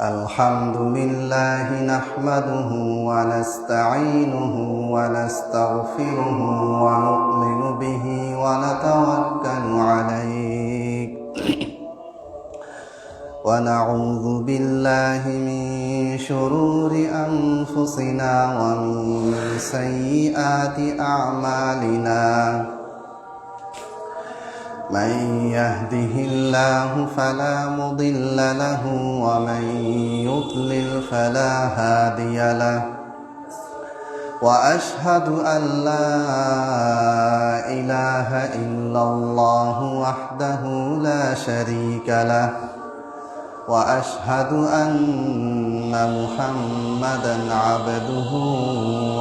Alhamdulillah nahmaduhu wa nasta'inuhu wa nastaghfiruhu wa nu'minu bihi wa natawakkalu alayhi wa na'udzu billahi min shururi anfusina wa min sayyiati a'malina. من يهده الله فلا مضل له ومن يضلل فلا هادي له وأشهد أن لا إله إلا الله وحده لا شريك له وأشهد أن محمدا عبده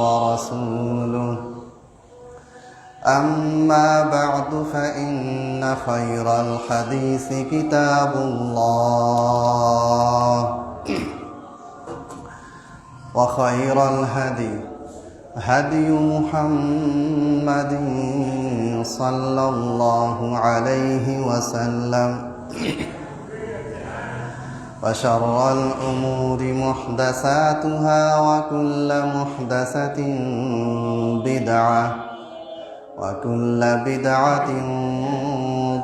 ورسوله. أما بعد فإن خير الحديث كتاب الله وخير الهدي هدي محمد صلى الله عليه وسلم وشر الأمور محدثاتها وكل محدثة بدعة وكل بدعة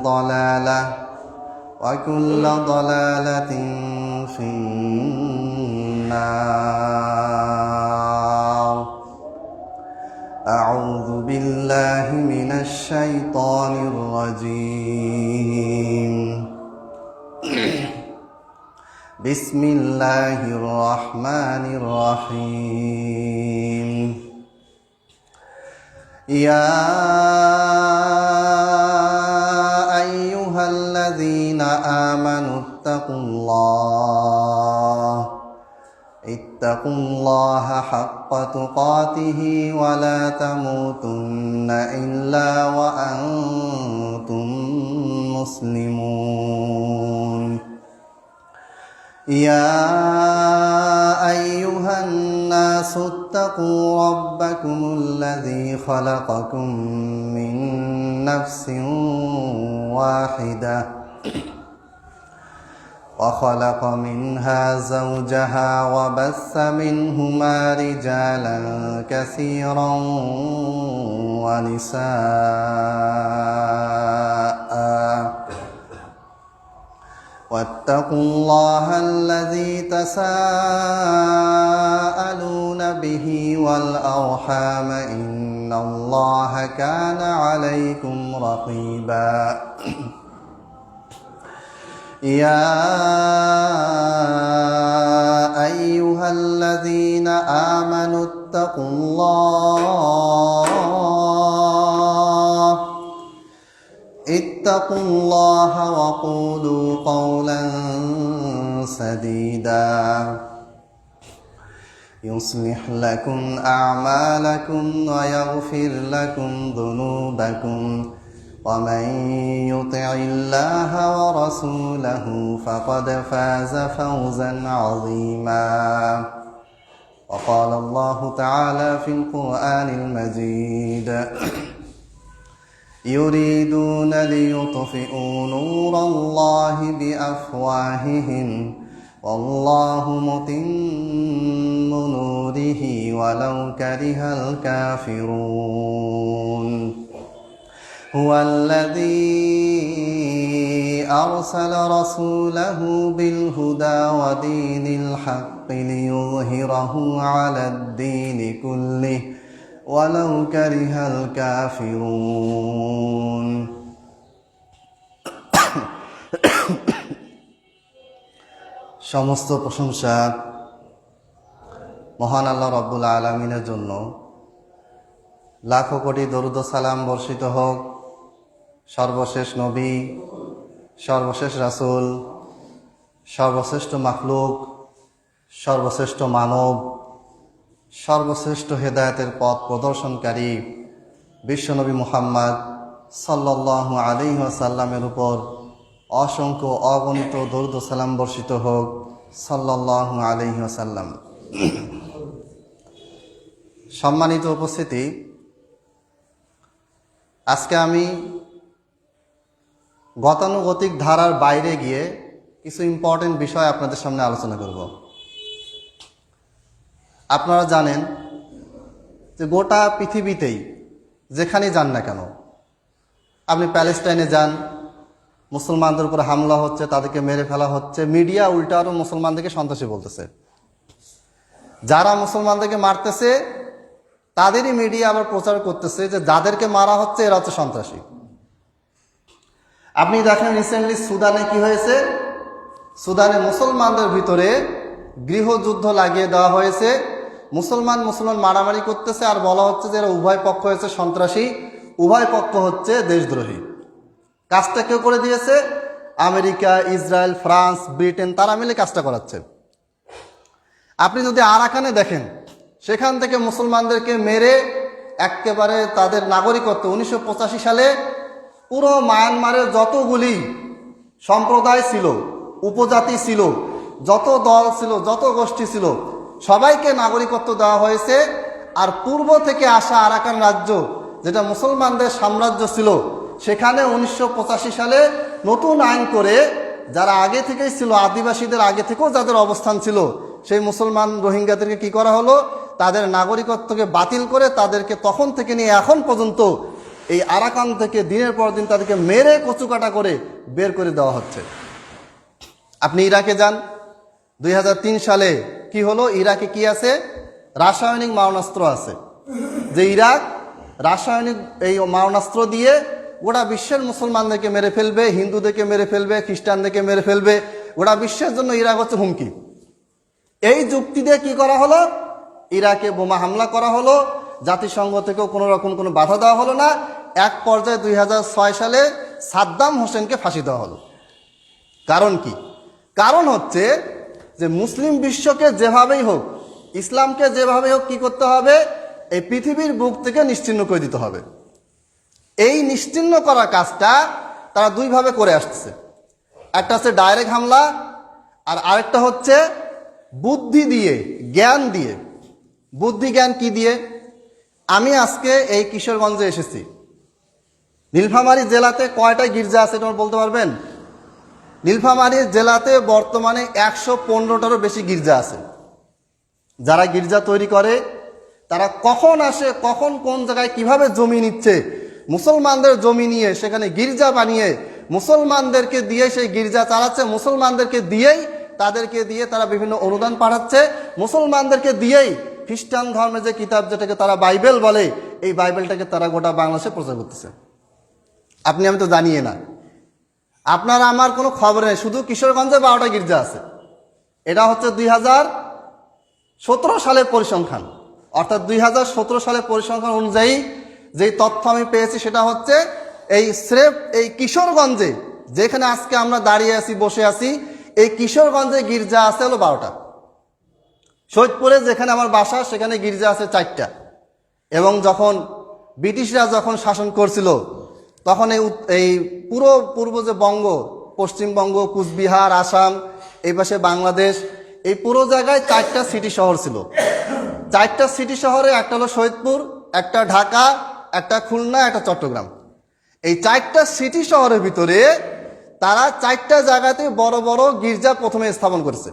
ضلالة وكل ضلالة في النار. أعوذ بالله من الشيطان الرجيم. بسم الله الرحمن الرحيم. يا أيها الذين آمنوا اتقوا الله حق تقاته ولا تموتن إلا وأنتم مسلمون. يا أيها الناس اتقوا ربكم الذي خلقكم من نفس واحدة وخلق منها زوجها وبث منهما رجالا كثيرا ونساء واتقوا الله الذي تساءلون به والأرحام إن الله كان عليكم رقيبا. يا أيها الذين آمنوا اتقوا الله وقولوا قولا سديدا يصلح لكم أعمالكم ويغفر لكم ذنوبكم ومن يطع الله ورسوله فقد فاز فوزا عظيما. وقال الله تعالى في القرآن المجيد يريدون ليطفئوا نور الله بأفواههم والله متم نوره ولو كره الكافرون. هو الذي أرسل رسوله بالهدى ودين الحق ليظهره على الدين كله ولو كره الكافرون. সমস্ত প্রশংসা মহান আল্লাহ রাব্বুল আলামিনের জন্য। লাখো কোটি দরুদ ও সালাম বর্ষিত হোক সর্বশেষ নবী, সর্বশেষ রাসূল, সর্বশ্রেষ্ঠ মাখলুক, সর্বশ্রেষ্ঠ মানব, সর্বশ্রেষ্ঠ হেদায়েতের পথ প্রদর্শনকারী বিশ্বনবী মুহাম্মদ সাল্লাল্লাহু আলাইহি ওয়াসাল্লামের উপর অসংখ্য অগণিত দরুদ ও সালাম বর্ষিত হোক সাল্লাল্লাহু আলাইহি ওয়াসাল্লাম। সম্মানিত উপস্থিতি, আজকে আমি গতানুগতিক ধারার বাইরে গিয়ে কিছু ইম্পর্টেন্ট বিষয় আপনাদের সামনে আলোচনা করব। আপনারা জানেন যে গোটা পৃথিবীতেই যেখানেই যান না কেন, আপনি প্যালেস্টাইনে যান, মুসলমানদের উপর হামলা হচ্ছে, তাদেরকে মেরে ফেলা হচ্ছে, মিডিয়া উল্টা আরও মুসলমানদেরকে সন্ত্রাসী বলতেছে। যারা মুসলমানদেরকে মারতেছে তাদেরই মিডিয়া আবার প্রচার করতেছে যে যাদেরকে মারা হচ্ছে এরা হচ্ছে সন্ত্রাসী। আপনি দেখেন রিসেন্টলি সুদানে কি হয়েছে, সুদানে মুসলমানদের ভিতরে গৃহযুদ্ধ লাগিয়ে দেওয়া হয়েছে। মুসলমান মারামারি করতেছে আর বলা হচ্ছে যে এরা উভয় পক্ষ হচ্ছে সন্ত্রাসী, উভয় পক্ষ হচ্ছে দেশদ্রোহী। কাজটা কেউ করে দিয়েছে? আমেরিকা, ইসরায়েল, ফ্রান্স, ব্রিটেন, তারা মিলে কাজটা করাচ্ছে। আপনি যদি আরাকানে দেখেন, সেখান থেকে মুসলমানদেরকে মেরে একেবারে তাদের নাগরিকত্ব 1985 সালে পুরো মায়ানমারের যতগুলি সম্প্রদায় ছিল, উপজাতি ছিল, যত দল ছিল, যত গোষ্ঠী ছিল, সবাইকে নাগরিকত্ব দেওয়া হয়েছে। আর পূর্ব থেকে আসা আরাকান রাজ্য, যেটা মুসলমানদের সাম্রাজ্য ছিল, সেখানে 1985 সালে নতুন আইন করে যারা আগে থেকেই ছিল, আদিবাসীদের আগে থেকেও যাদের অবস্থান ছিল, সেই মুসলমান রোহিঙ্গাদেরকে কি করা হলো, তাদের নাগরিকত্বকে বাতিল করে তাদেরকে তখন থেকে নিয়ে এখন পর্যন্ত এই আরাকান থেকে দিনের পর দিন তাদেরকে মেরে কচুকাটা করে বের করে দেওয়া হচ্ছে। আপনি ইরাকে যান, 2003 সালে কি হলো, ইরাকে কি আছে, রাসায়নিক মারণাস্ত্র আছে। যে ইরাক রাসায়নিক এই মারণাস্ত্র দিয়ে গোটা বিশ্বের মুসলমানদেরকে মেরে ফেলবে, হিন্দুদেরকে মেরে ফেলবে, খ্রিস্টানদেরকে মেরে ফেলবে, গোটা বিশ্বের জন্য ইরাক হচ্ছে হুমকি। এই যুক্তি দিয়ে কি করা হলো, ইরাকে বোমা হামলা করা হলো, জাতিসংঘ থেকেও কোনো রকম কোনো বাধা দেওয়া হলো না। এক পর্যায়ে 2006 সালে সাদ্দাম হোসেনকে ফাঁসি দেওয়া হলো। কারণ কি? কারণ হচ্ছে যে মুসলিম বিশ্বকে যেভাবেই হোক, ইসলামকে যেভাবেই হোক কি করতে হবে, এই পৃথিবীর বুক থেকে নিশ্চিহ্ন করে দিতে হবে। এই নিশ্চিহ্ন করার কাজটা তারা দুইভাবে করে আসছে। একটা হচ্ছে ডাইরেক্ট হামলা, আর আরেকটা হচ্ছে বুদ্ধি দিয়ে, জ্ঞান দিয়ে। বুদ্ধি জ্ঞান কি দিয়ে? আমি আজকে এই কিশোরগঞ্জে এসেছি, নীলফামারী জেলাতে কয়টা গির্জা আছে তোমার বলতে পারবেন? নীলফামারী জেলাতে বর্তমানে 115টারও বেশি গির্জা আছে। যারা গির্জা তৈরি করে তারা কখন আসে, কখন কোন জায়গায় কিভাবে জমি নিচ্ছে, মুসলমানদের জমি নিয়ে সেখানে গির্জা বানিয়ে মুসলমানদেরকে দিয়ে সেই গির্জা চালাচ্ছে, মুসলমানদেরকে দিয়েই তাদেরকে দিয়ে তারা বিভিন্ন অনুদান পাঠাচ্ছে, মুসলমানদেরকে দিয়েই খ্রিস্টান ধর্মের যে কিতাব যেটাকে তারা বাইবেল বলে, এই বাইবেলটাকে তারা গোটা বাংলাদেশে প্রচার করতেছে। আপনি আমি তো জানিয়ে না, আপনার আমার কোনো খবর নেই। শুধু কিশোরগঞ্জে 12টা গির্জা আছে। এটা হচ্ছে 2017 সালের পরিসংখ্যান, অর্থাৎ 2017 সালের পরিসংখ্যান অনুযায়ী যেই তথ্য আমি পেয়েছি সেটা হচ্ছে এই স্রেফ এই কিশোরগঞ্জে, যেখানে আজকে আমরা দাঁড়িয়ে আছি, বসে আছি, এই কিশোরগঞ্জে গির্জা আছে হলো 12টা। সৈয়দপুরে যেখানে আমার বাসা সেখানে গির্জা আছে 4টা। এবং যখন ব্রিটিশরা যখন শাসন করছিল তখন এই পুরো পূর্ব যে বঙ্গ, পশ্চিমবঙ্গ, কুচবিহার, আসাম, এই পাশে বাংলাদেশ, এই পুরো জায়গায় 4টা সিটি শহর ছিল। 4টা সিটি শহরে একটা হলো সৈয়দপুর, একটা ঢাকা, একটা খুলনা, একটা চট্টগ্রাম। এই 4টা সিটি শহরের ভিতরে তারা 4টা জায়গাতে বড় বড় গির্জা প্রথমে স্থাপন করেছে।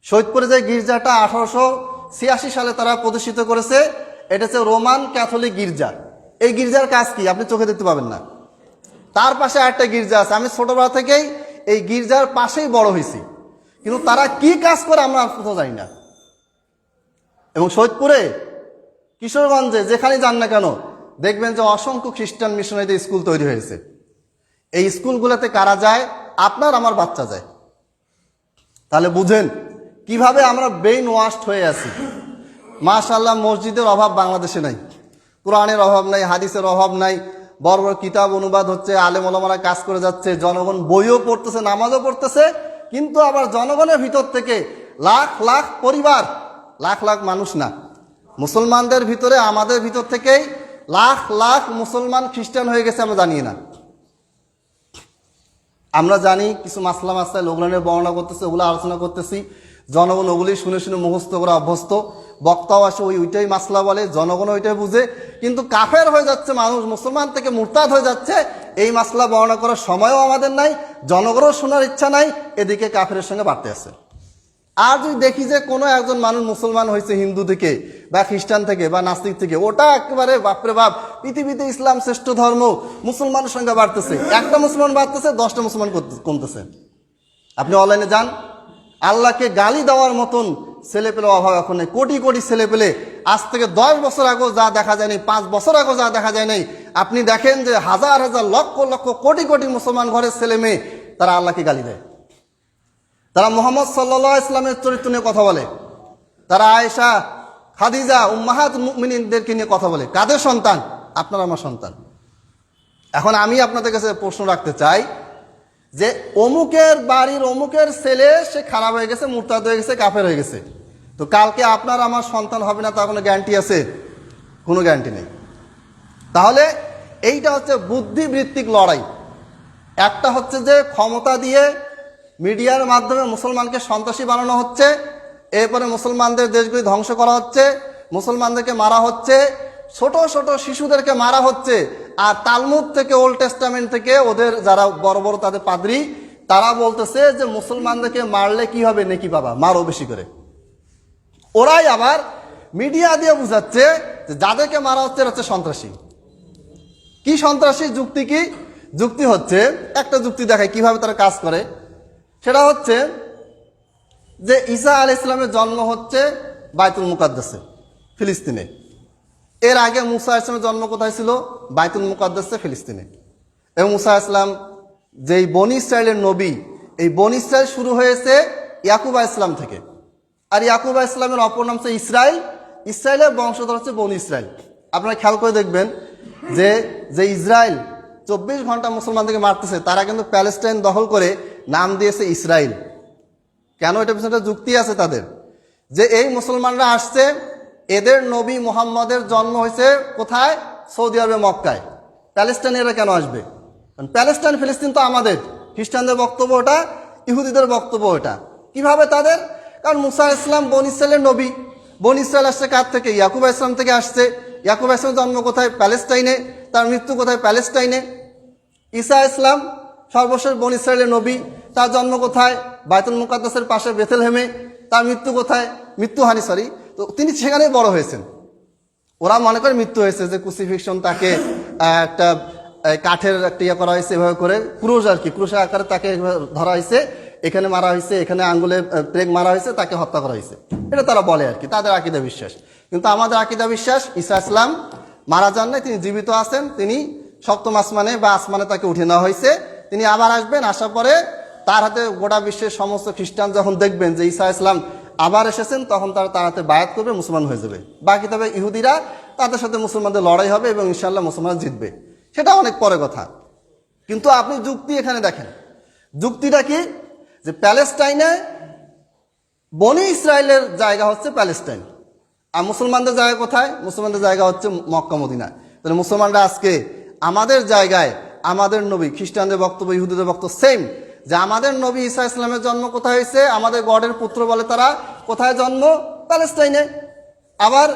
সৈয়দপুরে যে গির্জাটা 1886 সালে তারা প্রতিষ্ঠিত করেছে, এটা হচ্ছে রোমান ক্যাথলিক গির্জা। এই গির্জার কাজ কি আপনি চোখে দেখতে পাবেন না। তার পাশে আরেকটা গির্জা আছে, আমি ছোটবেলা থেকেই এই গির্জার পাশেই বড় হয়েছি, কিন্তু তারা কি কাজ করে আমরা কোথাও জানি না। এবং সৈয়দপুরে, কিশোরগঞ্জে যেখানে যান না কেন দেখবেন যে অসংখ্য খ্রিস্টান মিশনারিদের স্কুল তৈরি হয়েছে। এই স্কুলগুলোতে কারা যায়? আপনার আমার বাচ্চা যায়। তাহলে বুঝেন কিভাবে আমরা ব্রেইন ওয়াশড হয়ে আছি। মাশাআল্লাহ, মসজিদের অভাব বাংলাদেশে নাই, কোরআনের অভাব নাই, হাদিসের অভাব নাই, বড় বড় কিতাব অনুবাদ হচ্ছে, আলেম ওলামারা কাজ করে যাচ্ছে, জনগণ বইও পড়তেছে, নামাজও পড়তেছে। কিন্তু আবার জনগণের ভিতর থেকে লাখ লাখ পরিবার, লাখ লাখ মানুষ না, মুসলমানদের ভিতরে আমাদের ভিতর থেকেই লাখ লাখ মুসলমান খ্রিস্টান হয়ে গেছে আমরা জানি না। আমরা জানি কিছু মাসলা মাসাইল ওগুলো নিয়ে বর্ণনা করতেছি, ওগুলো আলোচনা করতেছি, জনগণ ওগুলি শুনে শুনে মুখস্থ করে অভ্যস্ত, বক্তাও আসে ওইটাই মাসলা বলে, জনগণ ওইটাই বুঝে, কিন্তু কাফের হয়ে যাচ্ছে মানুষ, মুসলমান থেকে মুরতাদ হয়ে যাচ্ছে। এই মাসলা বর্ণনা করার সময়ও আমাদের নাই, জনগণও শোনার ইচ্ছা নাই, এদিকে কাফেরের সঙ্গে বাড়তে আছে। আর যদি দেখি যে কোনো একজন মানুষ মুসলমান হয়েছে হিন্দু থেকে বা খ্রিস্টান থেকে বা নাস্তিক থেকে, ওটা একেবারে বাপরে বাপ, পৃথিবীতে ইসলাম শ্রেষ্ঠ ধর্ম, মুসলমানের সংখ্যা বাড়তেছে, একটা মুসলমান বাড়তেছে, 10টা মুসলমান কমতেছে। আপনি অনলাইনে যান, আল্লাহকে গালি দেওয়ার মতন ছেলে পেলে অভাব এখন নেই। কোটি কোটি ছেলে পেলে আজ থেকে 10 বছর আগেও যা দেখা যায়নি, 5 বছর আগেও যা দেখা যায় নাই, আপনি দেখেন যে হাজার হাজার লক্ষ লক্ষ কোটি কোটি মুসলমান ঘরের ছেলে মেয়ে তারা আল্লাহকে গালি দেয়, তারা মোহাম্মদ সাল্লাল্লাহু আলাইহি ওয়াসাল্লামের চরিত্র নিয়ে কথা বলে, তারা আয়েশা, খাদিজা, উম্মাহাতুল মুমিনিনদেরকে নিয়ে কথা বলে। কাদের সন্তান? আপনার আমার সন্তান। এখন আমি আপনাদের কাছে প্রশ্ন রাখতে চাই যে অমুকের বাড়ির অমুকের ছেলে সে খারাপ হয়ে গেছে, মুরতাদ হয়ে গেছে, কাফের হয়ে গেছে, তো কালকে আপনার আমার সন্তান হবে না তার কোনো গ্যারান্টি আছে? কোনো গ্যারান্টি নেই। তাহলে এইটা হচ্ছে বুদ্ধিবৃত্তিক লড়াই। একটা হচ্ছে যে ক্ষমতা দিয়ে মিডিয়ার মাধ্যমে মুসলমানকে সন্ত্রাসী বানানো হচ্ছে, এরপরে মুসলমানদের দেশগুলি ধ্বংস করা হচ্ছে, মুসলমানদেরকে মারা হচ্ছে, ছোট ছোট শিশুদেরকে মারা হচ্ছে। আর তালমুদ থেকে, ওল্ড টেস্টামেন্ট থেকে ওদের যারা বড় বড় তাদের পাদ্রী, তারা বলতেছে যে মুসলমানদেরকে মারলে কি হবে, নেকি পাবা, মারো বেশি করে। ওরাই আবার মিডিয়া দিয়ে বুঝাচ্ছে যে যাদেরকে মারা হচ্ছে এরা হচ্ছে সন্ত্রাসী। কি সন্ত্রাসী? যুক্তি কি? যুক্তি হচ্ছে, একটা যুক্তি দেখায় কিভাবে তারা কাজ করে। সেটা হচ্ছে যে ঈসা আলাইহিস সালামের জন্ম হচ্ছে বাইতুল মুকাদ্দাসে, ফিলিস্তিনে। এর আগে মুসা আলাইহিস সালামের জন্ম কোথায় ছিল? বাইতুল মুকাদ্দাসে, ফিলিস্তিনে। এবং মুসা আলাইহিস সালাম যেই বনি ইসরায়েলের নবী, এই বনি ইসরায়েল শুরু হয়েছে ইয়াকুব আলাইহিস সালাম থেকে। আর ইয়াকুব আলাইহিস সালামের অপর নাম হচ্ছে ইসরায়েল, ইসরায়েলের বংশধর হচ্ছে বনি ইসরায়েল। আপনারা খেয়াল করে দেখবেন যে যে ইসরায়েল 24 ঘন্টা মুসলমানদেরকে মারতেছে, তারা কিন্তু প্যালেস্টাইন দখল করে নাম দিয়েছে ইসরায়েল। কেন? এটা পিছনে যুক্তি আছে তাদের, যে এই মুসলমানরা আসছে, এদের নবী মুহাম্মদের জন্ম হয়েছে কোথায়? সৌদি আরবে, মক্কায়। প্যালেস্টাইনে এরা কেন আসবে? কারণ প্যালেস্টাইন ফিলিস্তিন তো আমাদের, খ্রিস্টানদের বক্তব্য ওটা, ইহুদিদের বক্তব্য ওটা। কিভাবে তাদের? কারণ মুসা আলাইহিস সালাম বনি ইসরায়েলের নবী, বনি ইসরায়েল আসছে কার থেকে? ইয়াকুব আলাইহিস সালাম থেকে আসছে। ইয়াকুব আলাইহিস সালামের জন্ম কোথায়? প্যালেস্টাইনে। তার মৃত্যু কোথায়? প্যালেস্টাইনে। ঈসা আলাইহিস সালাম সর্বশেষ বনি ইসরায়েলের নবী, তার জন্ম কোথায়? বাইতুল মুকাদ্দাসের পাশে বেথলেহেমে। তার মৃত্যু কোথায়? তো তিনি সেখানেই বড় হয়েছেন। ওরা মনে করে মৃত্যু হয়েছে যে ক্রুসিফিকশন, তাকে একটা কাঠের একটা ইয়ে করা হয়েছে, এভাবে করে ক্রুশ আর কি, ক্রুশের আকারে তাকে ধরা হয়েছে, এখানে মারা হয়েছে, এখানে আঙ্গুলে প্রেগ মারা হয়েছে, তাকে হত্যা করা হয়েছে। এটা তারা বলে আর কি, তাদের আকীদা বিশ্বাস। কিন্তু আমাদের আকীদা বিশ্বাস ঈসা আলাইহিস সালাম মারা যান নাই, তিনি জীবিত আছেন। তিনি সপ্তম আসমানে বা আসমানে তাকে উঠিয়ে নেওয়া হয়েছে, তিনি আবার আসবেন। আসার পরে তার হাতে গোটা বিশ্বের সমস্ত খ্রিস্টান যখন দেখবেন যে ঈসা আলাইহিস সালাম আবার এসেছেন, তখন তারা তার হাতে বায়াত করবে, মুসলমান হয়ে যাবে। বাকি তবে ইহুদিরা, তাদের সাথে মুসলমানদের লড়াই হবে এবং ইনশাআল্লাহ মুসলমান জিতবে। সেটা অনেক পরে কথা। কিন্তু আপনি যুক্তি এখানে দেখেন, যুক্তিটা কি? যে প্যালেস্টাইনে বনি ইসরায়েলের জায়গা হচ্ছে প্যালেস্টাইন, আর মুসলমানদের জায়গা কোথায়? মুসলমানদের জায়গা হচ্ছে মক্কা মদিনা। তাহলে মুসলমানরা আজকে আমাদের জায়গায়, আমাদের নবী, খ্রিস্টানদের বক্তব্য, ইহুদিদের বক্তব্য সেম, যে আমাদের নবী ঈসা ইসলামের জন্ম কোথায় হয়েছে? আমাদের গডের পুত্র বলে তারা। কোথায় জন্ম? প্যালেস্টাইনে। আবার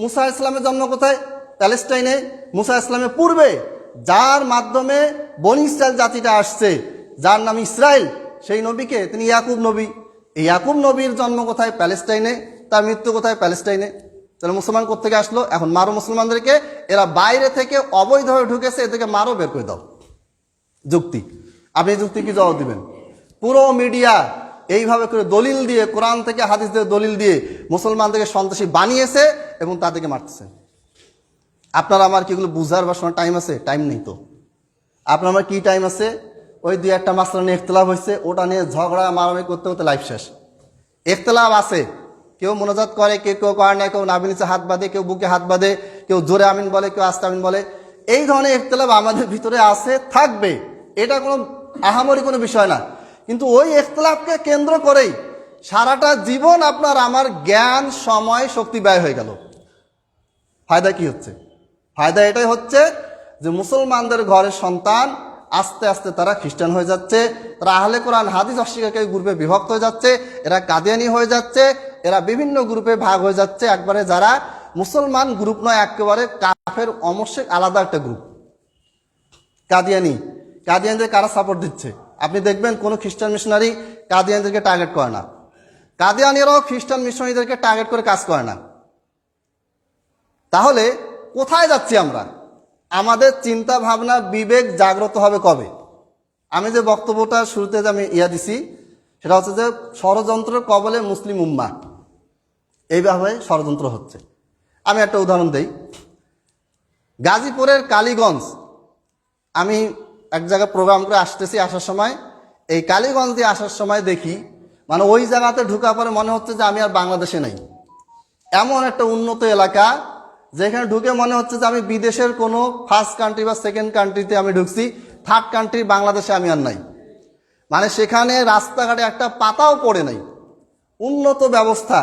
মুসা ইসলামের জন্ম কোথায়? প্যালেস্টাইনে। মুসা ইসলামের পূর্বে যার মাধ্যমে বনি ইসরায়েল জাতিটা আসছে, যার নাম ইসরায়েল, সেই নবীকে, তিনি ইয়াকুব নবী। এই ইয়াকুব নবীর জন্ম কোথায়? প্যালেস্টাইনে। তার মৃত্যু কোথায়? প্যালেস্টাইনে। তাহলে মুসলমান কোত্থেকে আসলো? এখন মারো মুসলমানদেরকে, এরা বাইরে থেকে অবৈধভাবে ঢুকেছে, এদেরকে মারো, বের করে দাও। যুক্তি। আপনি যুক্তি কি জবাব দিবেন? পুরো মিডিয়া এইভাবে করে দলিল দিয়ে, কোরআন থেকে হাদিস দিয়ে দলিল দিয়ে মুসলমানদেরকে সন্ত্রাসী বানিয়েছে এবং তাদেরকে মারতেছে। আপনার আমার কি এগুলো বুঝার বা শোনার টাইম আছে? টাইম নেই তো। আপনার আমার কি টাইম আছে? ওই 2-1টা মাসলা নিয়ে ইখতিলাফ হয়েছে, ওটা নিয়ে ঝগড়া মারামারি করতে করতে লাইফ শেষ। ইখতিলাফ আছে, কেউ মোনাজাত করে, কেউ কেউ করে না, কেউ নাভি নিচে হাত বাঁধে, কেউ বুকে হাত বাঁধে, কেউ জোরে আমিন বলে, কেউ আস্তে আমিন বলে। এই ধরনের ইখতিলাফ আমাদের ভিতরে আছে, থাকবে, এটা কোনো আহামরি কোনো বিষয় না। কিন্তু ওই ইখতিলাফকে কেন্দ্র করেই সারাটা জীবন আপনার আমার জ্ঞান, সময়, শক্তি ব্যয় হয়ে গেল। ফায়দা কি হচ্ছে? ফায়দা এটাই হচ্ছে যে মুসলমানদের ঘরের সন্তান আস্তে আস্তে তারা খ্রিস্টান হয়ে যাচ্ছে, তারা আহলে কোরআন হাদিস অস্বীকারী গ্রুপে বিভক্ত হয়ে যাচ্ছে, এরা কাদিয়ানি হয়ে যাচ্ছে, এরা বিভিন্ন গ্রুপে ভাগ হয়ে যাচ্ছে, একবারে যারা মুসলমান গ্রুপ নয়, একেবারে কাফের অমুসলিম আলাদা একটা গ্রুপ। কাদিয়ানিদের কারা সাপোর্ট দিচ্ছে? আপনি দেখবেন কোনো খ্রিস্টান মিশনারি কাদিয়ানিদেরকে টার্গেট করে না, কাদিয়ানিরাও খ্রিস্টান মিশনারিদেরকে টার্গেট করে কাজ করে না। তাহলে কোথায় যাচ্ছি আমরা? আমাদের চিন্তা ভাবনা বিবেক জাগ্রত হবে কবে? আমি যে বক্তব্যটা শুরুতে যে আমি দিছি সেটা হচ্ছে যে ষড়যন্ত্রের কবলে মুসলিম উম্মাহ, এইভাবে ষড়যন্ত্র হচ্ছে। আমি একটা উদাহরণ দেই। গাজীপুরের কালীগঞ্জ, আমি এক জায়গায় প্রোগ্রাম করে আসতেছি, আসার সময় এই কালীগঞ্জ দিয়ে আসার সময় দেখি মানে ওই জায়গাতে ঢুকা পরে মনে হচ্ছে যে আমি আর বাংলাদেশে নেই। এমন একটা উন্নত এলাকা যেখানে ঢুকে মনে হচ্ছে যে আমি বিদেশের কোনো ফার্স্ট কান্ট্রি বা সেকেন্ড কান্ট্রিতে আমি ঢুকছি, থার্ড কান্ট্রি বাংলাদেশে আমি আর নাই। মানে সেখানে রাস্তাঘাটে একটা পাতাও পড়ে নাই, উন্নত ব্যবস্থা,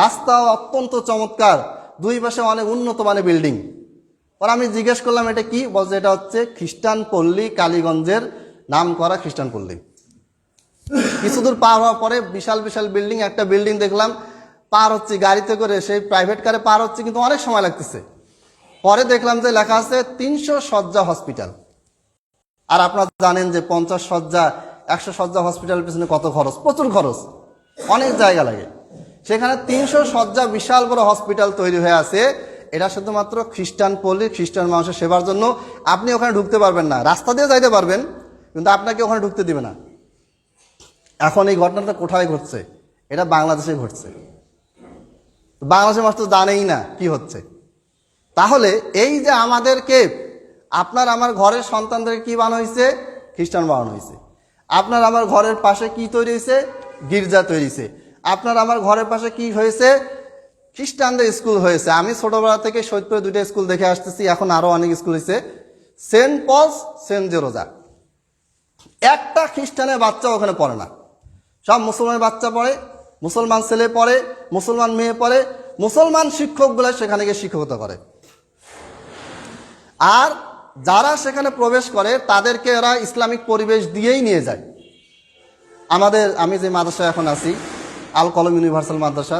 রাস্তাও অত্যন্ত চমৎকার, দুই পাশে অনেক উন্নত মানে বিল্ডিং। পর আমি জিজ্ঞেস করলাম এটা কি? বলছে এটা হচ্ছে খ্রিস্টান পল্লী, কালীগঞ্জের নাম করা খ্রিস্টান পল্লী। কিছু দূর পার হওয়ার পরে বিশাল বিশাল বিল্ডিং, একটা বিল্ডিং দেখলাম পার হচ্ছে গাড়িতে করে, সেই প্রাইভেট কারে পার হচ্ছে, কিন্তু অনেক সময় লাগতেছে। পরে দেখলাম যে লেখা আছে 300 শয্যা হসপিটাল। আর আপনারা জানেন যে 50 শয্যা 100 শয্যা হসপিটালের পিছনে কত খরচ, প্রচুর খরচ, অনেক জায়গা লাগে। সেখানে 300 শয্যা বিশাল বড় হসপিটাল তৈরি হয়ে আছে। এটা শুধুমাত্র খ্রিস্টান পল্লী, খ্রিস্টান মানুষের সেবার জন্য। আপনি ওখানে ঢুকতে পারবেন না, রাস্তা দিয়ে যাইতে পারবেন কিন্তু আপনাকে ওখানে ঢুকতে দিবে না। এখন এই ঘটনাটা কোথায় ঘটছে? এটা বাংলাদেশে ঘটছে। বাংলাদেশের মানুষ তো জানেই না কি হচ্ছে। তাহলে এই যে আমাদেরকে, আপনার আমার ঘরের সন্তানদের কি বানানো হয়েছে? খ্রিস্টান বানানো হয়েছে। আপনার আমার ঘরের পাশে কি তৈরি হয়েছে? গির্জা তৈরি হয়েছে। আপনার আমার ঘরের পাশে কি হয়েছে? খ্রিস্টানদের স্কুল হয়েছে। আমি ছোটবেলা থেকে সৈয়দপুরে 2টা স্কুল দেখে আসতেছি, এখন আরো অনেক স্কুল হয়েছে, সেন্ট পলস, সেন্ট জেরোজা। একটা খ্রিস্টানের বাচ্চা ওখানে পড়ে না, সব মুসলমানের বাচ্চা পড়ে, মুসলমান ছেলে পড়ে, মুসলমান মেয়ে পড়ে, মুসলমান শিক্ষকগুলো সেখানে গিয়ে শিক্ষকতা করে। আর যারা সেখানে প্রবেশ করে তাদেরকে এরা ইসলামিক পরিবেশ দিয়েই নিয়ে যায়। আমি যে মাদ্রাসায় এখন আছি, আল কলম ইউনিভার্সাল মাদ্রাসা,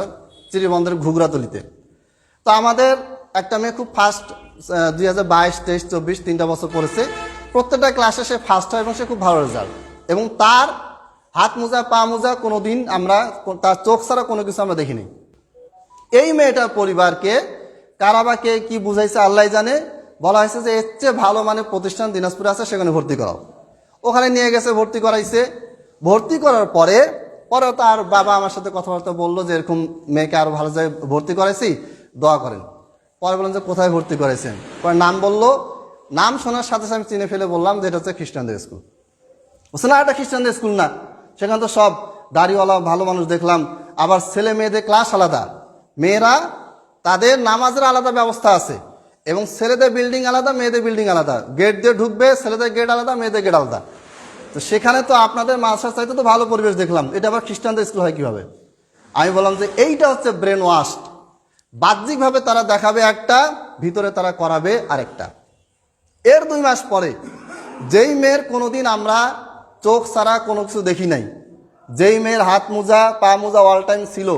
চিরিবন্দরের ঘুগরাতলিতে, তো আমাদের একটা মেয়ে খুব ফার্স্ট 2022, 23, 24 3টা বছর পড়েছে। প্রত্যেকটা ক্লাসে সে ফার্স্ট হয় এবং সে খুব ভালো রেজাল্ট। এবং তার হাত মোজা পা মোজা কোনো দিন আমরা, তার চোখ ছাড়া কোনো কিছু আমরা দেখিনি। এই মেয়েটার পরিবারকে কারাবাকে কি বুঝাইছে আল্লাহ জানে, বলা হয়েছে যে এর চেয়ে ভালো মানে প্রতিষ্ঠান দিনাজপুরে আছে, সেখানে ভর্তি করাও। ওখানে নিয়ে গেছে, ভর্তি করাইছে। ভর্তি করার পরে তার বাবা আমার সাথে কথাবার্তা বললো যে এরকম মেয়েকে আরো ভালো জায়গায় ভর্তি করাইছি, দোয়া করেন। পরে বললেন যে কোথায় ভর্তি করাইছেন? পরে নাম বললো। নাম শোনার সাথে সাথে আমি চিনে ফেলে বললাম যে এটা হচ্ছে খ্রিস্টানদের স্কুল। বুঝছে না, এটা খ্রিস্টানদের স্কুল না, সেখানে তো সব দাড়িওয়ালা ভালো মানুষ দেখলাম। আবার ছেলে মেয়েদের ক্লাস আলাদা, মেয়েরা তাদের নামাজের আলাদা ব্যবস্থা আছে, এবং ছেলেদের বিল্ডিং আলাদা, মেয়েদের বিল্ডিং আলাদা। গেট দিয়ে ঢুকবে, ছেলেদের গেট আলাদা, মেয়েদের গেট আলাদা। তো সেখানে তো আপনাদের মাদ্রাসার চাইতে তো ভালো পরিবেশ দেখলাম, এটা আবার খ্রিস্টানদের স্কুল হয় কিভাবে? আমি বললাম যে এইটা হচ্ছে ব্রেন ওয়াশ। বাহ্যিকভাবে তারা দেখাবে একটা, ভিতরে তারা করাবে আরেকটা। এর 2 মাস পরে যেই মেয়ের কোনোদিন আমরা চোখ ছাড়া কোনো কিছু দেখি নাই, যেই মেয়ের হাত মোজা পা মোজা অল টাইম ছিল,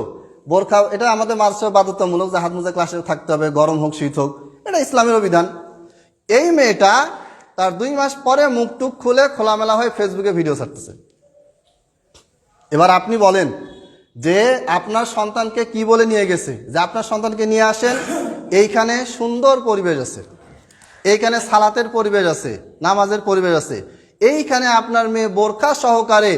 বোরখা, এটা আমাদের মাদ্রাসায় বাধ্যতামূলক যে হাত মোজা ক্লাসে থাকতে হবে, গরম হোক শীত হোক, এটা ইসলামের বিধান। এই মেয়েটা তার 2 মাস পরে মুখ টুক খুলে খোলামেলা হয়ে ফেসবুকে ভিডিও ছাড়তেছে। এবার আপনি বলেন যে আপনার সন্তানকে কি বলে নিয়ে গেছে, যে আপনার সন্তানকে নিয়ে আসেন, এইখানে সুন্দর পরিবেশ আছে, এইখানে সালাতের পরিবেশ আছে, নামাজের পরিবেশ আছে, এইখানে আপনার মেয়ে বোরখা সহকারে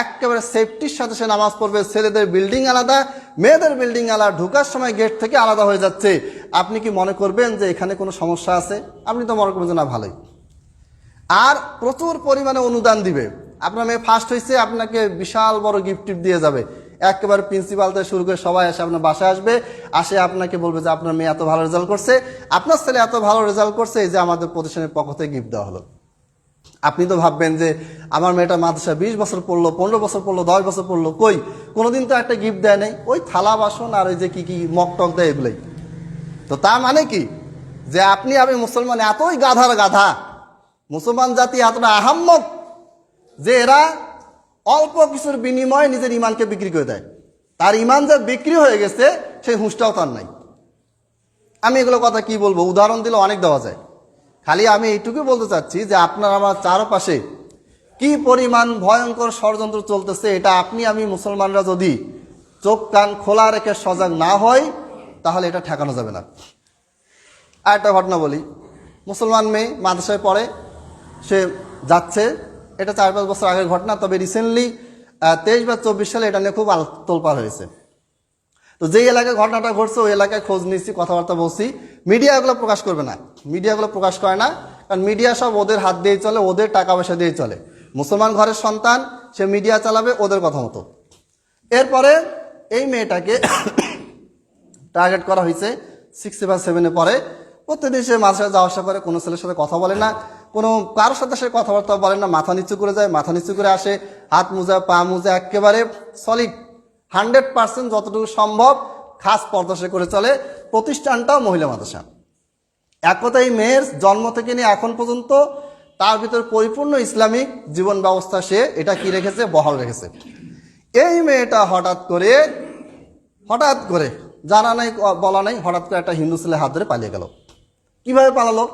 একেবারে সেফটির সাথে সে নামাজ পড়বে, ছেলেদের বিল্ডিং আলাদা, মেয়েদের বিল্ডিং আলাদা, ঢুকার সময় গেট থেকে আলাদা হয়ে যাচ্ছে। আপনি কি মনে করবেন যে এখানে কোনো সমস্যা আছে? আপনি তো মনে করবেন যে না, ভালোই। আর প্রচুর পরিমাণে অনুদান দিবে। আপনার মেয়ে ফার্স্ট হয়েছে, আপনাকে বিশাল বড় গিফট দিয়ে যাবে। একেবারে প্রিন্সিপাল থেকে শুরু করে সবাই এসে আপনার বাসায় আসবে, আসে আপনাকে বলবে যে আপনার মেয়ে এত ভালো রেজাল্ট করছে, আপনার ছেলে এত ভালো রেজাল্ট করছে, এই যে আমাদের প্রতিষ্ঠানের পক্ষ থেকে গিফট দেওয়া হলো। আপনি তো ভাববেন যে আমার মেয়েটা মাদ্রাসায় 20 বছর পড়লো, 15 বছর পড়লো, 10 বছর পড়লো, কই কোনোদিন তো একটা গিফট দেয় নাই, ওই থালা বাসন আর ওই যে কি কি মক টক দেয়, এগুলোই। তো তা মানে কি? যে আপনি আমি মুসলমান এতই গাধার গাধা, মুসলমান জাতি এতটা আহাম্মক যে এরা অল্প কিছুর বিনিময়ে নিজের ইমানকে বিক্রি করে দেয়। তার ইমান যে বিক্রি হয়ে গেছে সেই হুঁশটাও তার নাই। আমি এগুলো কথা কি বলবো, উদাহরণ দিলে অনেক দেওয়া যায়। খালি আমি এইটুকুই বলতে চাচ্ছি যে আপনার আমার চারপাশে কি পরিমাণ ভয়ঙ্কর ষড়যন্ত্র চলতেছে, এটা আপনি আমি মুসলমানরা যদি চোখ কান খোলা রেখে সজাগ না হয় তাহলে এটা ঠেকানো যাবে না। আর একটা ঘটনা বলি, মুসলমান মেয়ে মাদ্রাসায় পড়ে, সে যাচ্ছে, এটা 4-5 বছর আগের ঘটনা, তবে রিসেন্টলি 23 বা 24 সালে এটা নিয়ে খুব তোলপাড় হয়েছে। তো যেই এলাকায় ঘটনাটা ঘটছে ওই এলাকায় খোঁজ নিচ্ছি, কথাবার্তা বলছি। মিডিয়া এগুলো প্রকাশ করবে না, মিডিয়াগুলো প্রকাশ করে না, কারণ মিডিয়া সব ওদের হাত দিয়েই চলে, ওদের টাকা পয়সা দিয়েই চলে। মুসলমান ঘরের সন্তান, সে মিডিয়া চালাবে ওদের কথা মতো। এরপরে এই মেয়েটাকে টার্গেট করা হয়েছে 6 বা 7-এ পড়ে। প্রত্যেকদিন সে মাদ্রাসায় যাওয়া আসা করে, কোনো ছেলের সাথে কথা বলে না, কোনো কারোর সাথে সে কথাবার্তা বলে না, মাথা নিচু করে যায়, মাথা নিচু করে আসে, হাত মোজা পা মোজা একেবারে সলিড 100% যতটুকু সম্ভব খাস পর্দা সে করে চলে। প্রতিষ্ঠানটাও মহিলা মাদ্রাসা। এক কথায় মেয়ের জন্ম থেকে নিয়ে এখন পর্যন্ত তার ভিতর পরিপূর্ণ ইসলামিক জীবন ব্যবস্থা সে এটা কি রেখেছে, বহাল রেখেছে। এই মেয়েটা হঠাৎ করে জানা নাই বলা নাই, হঠাৎ করে একটা হিন্দু ছেলে হাত ধরে পালিয়ে গেল। কিভাবে পালালো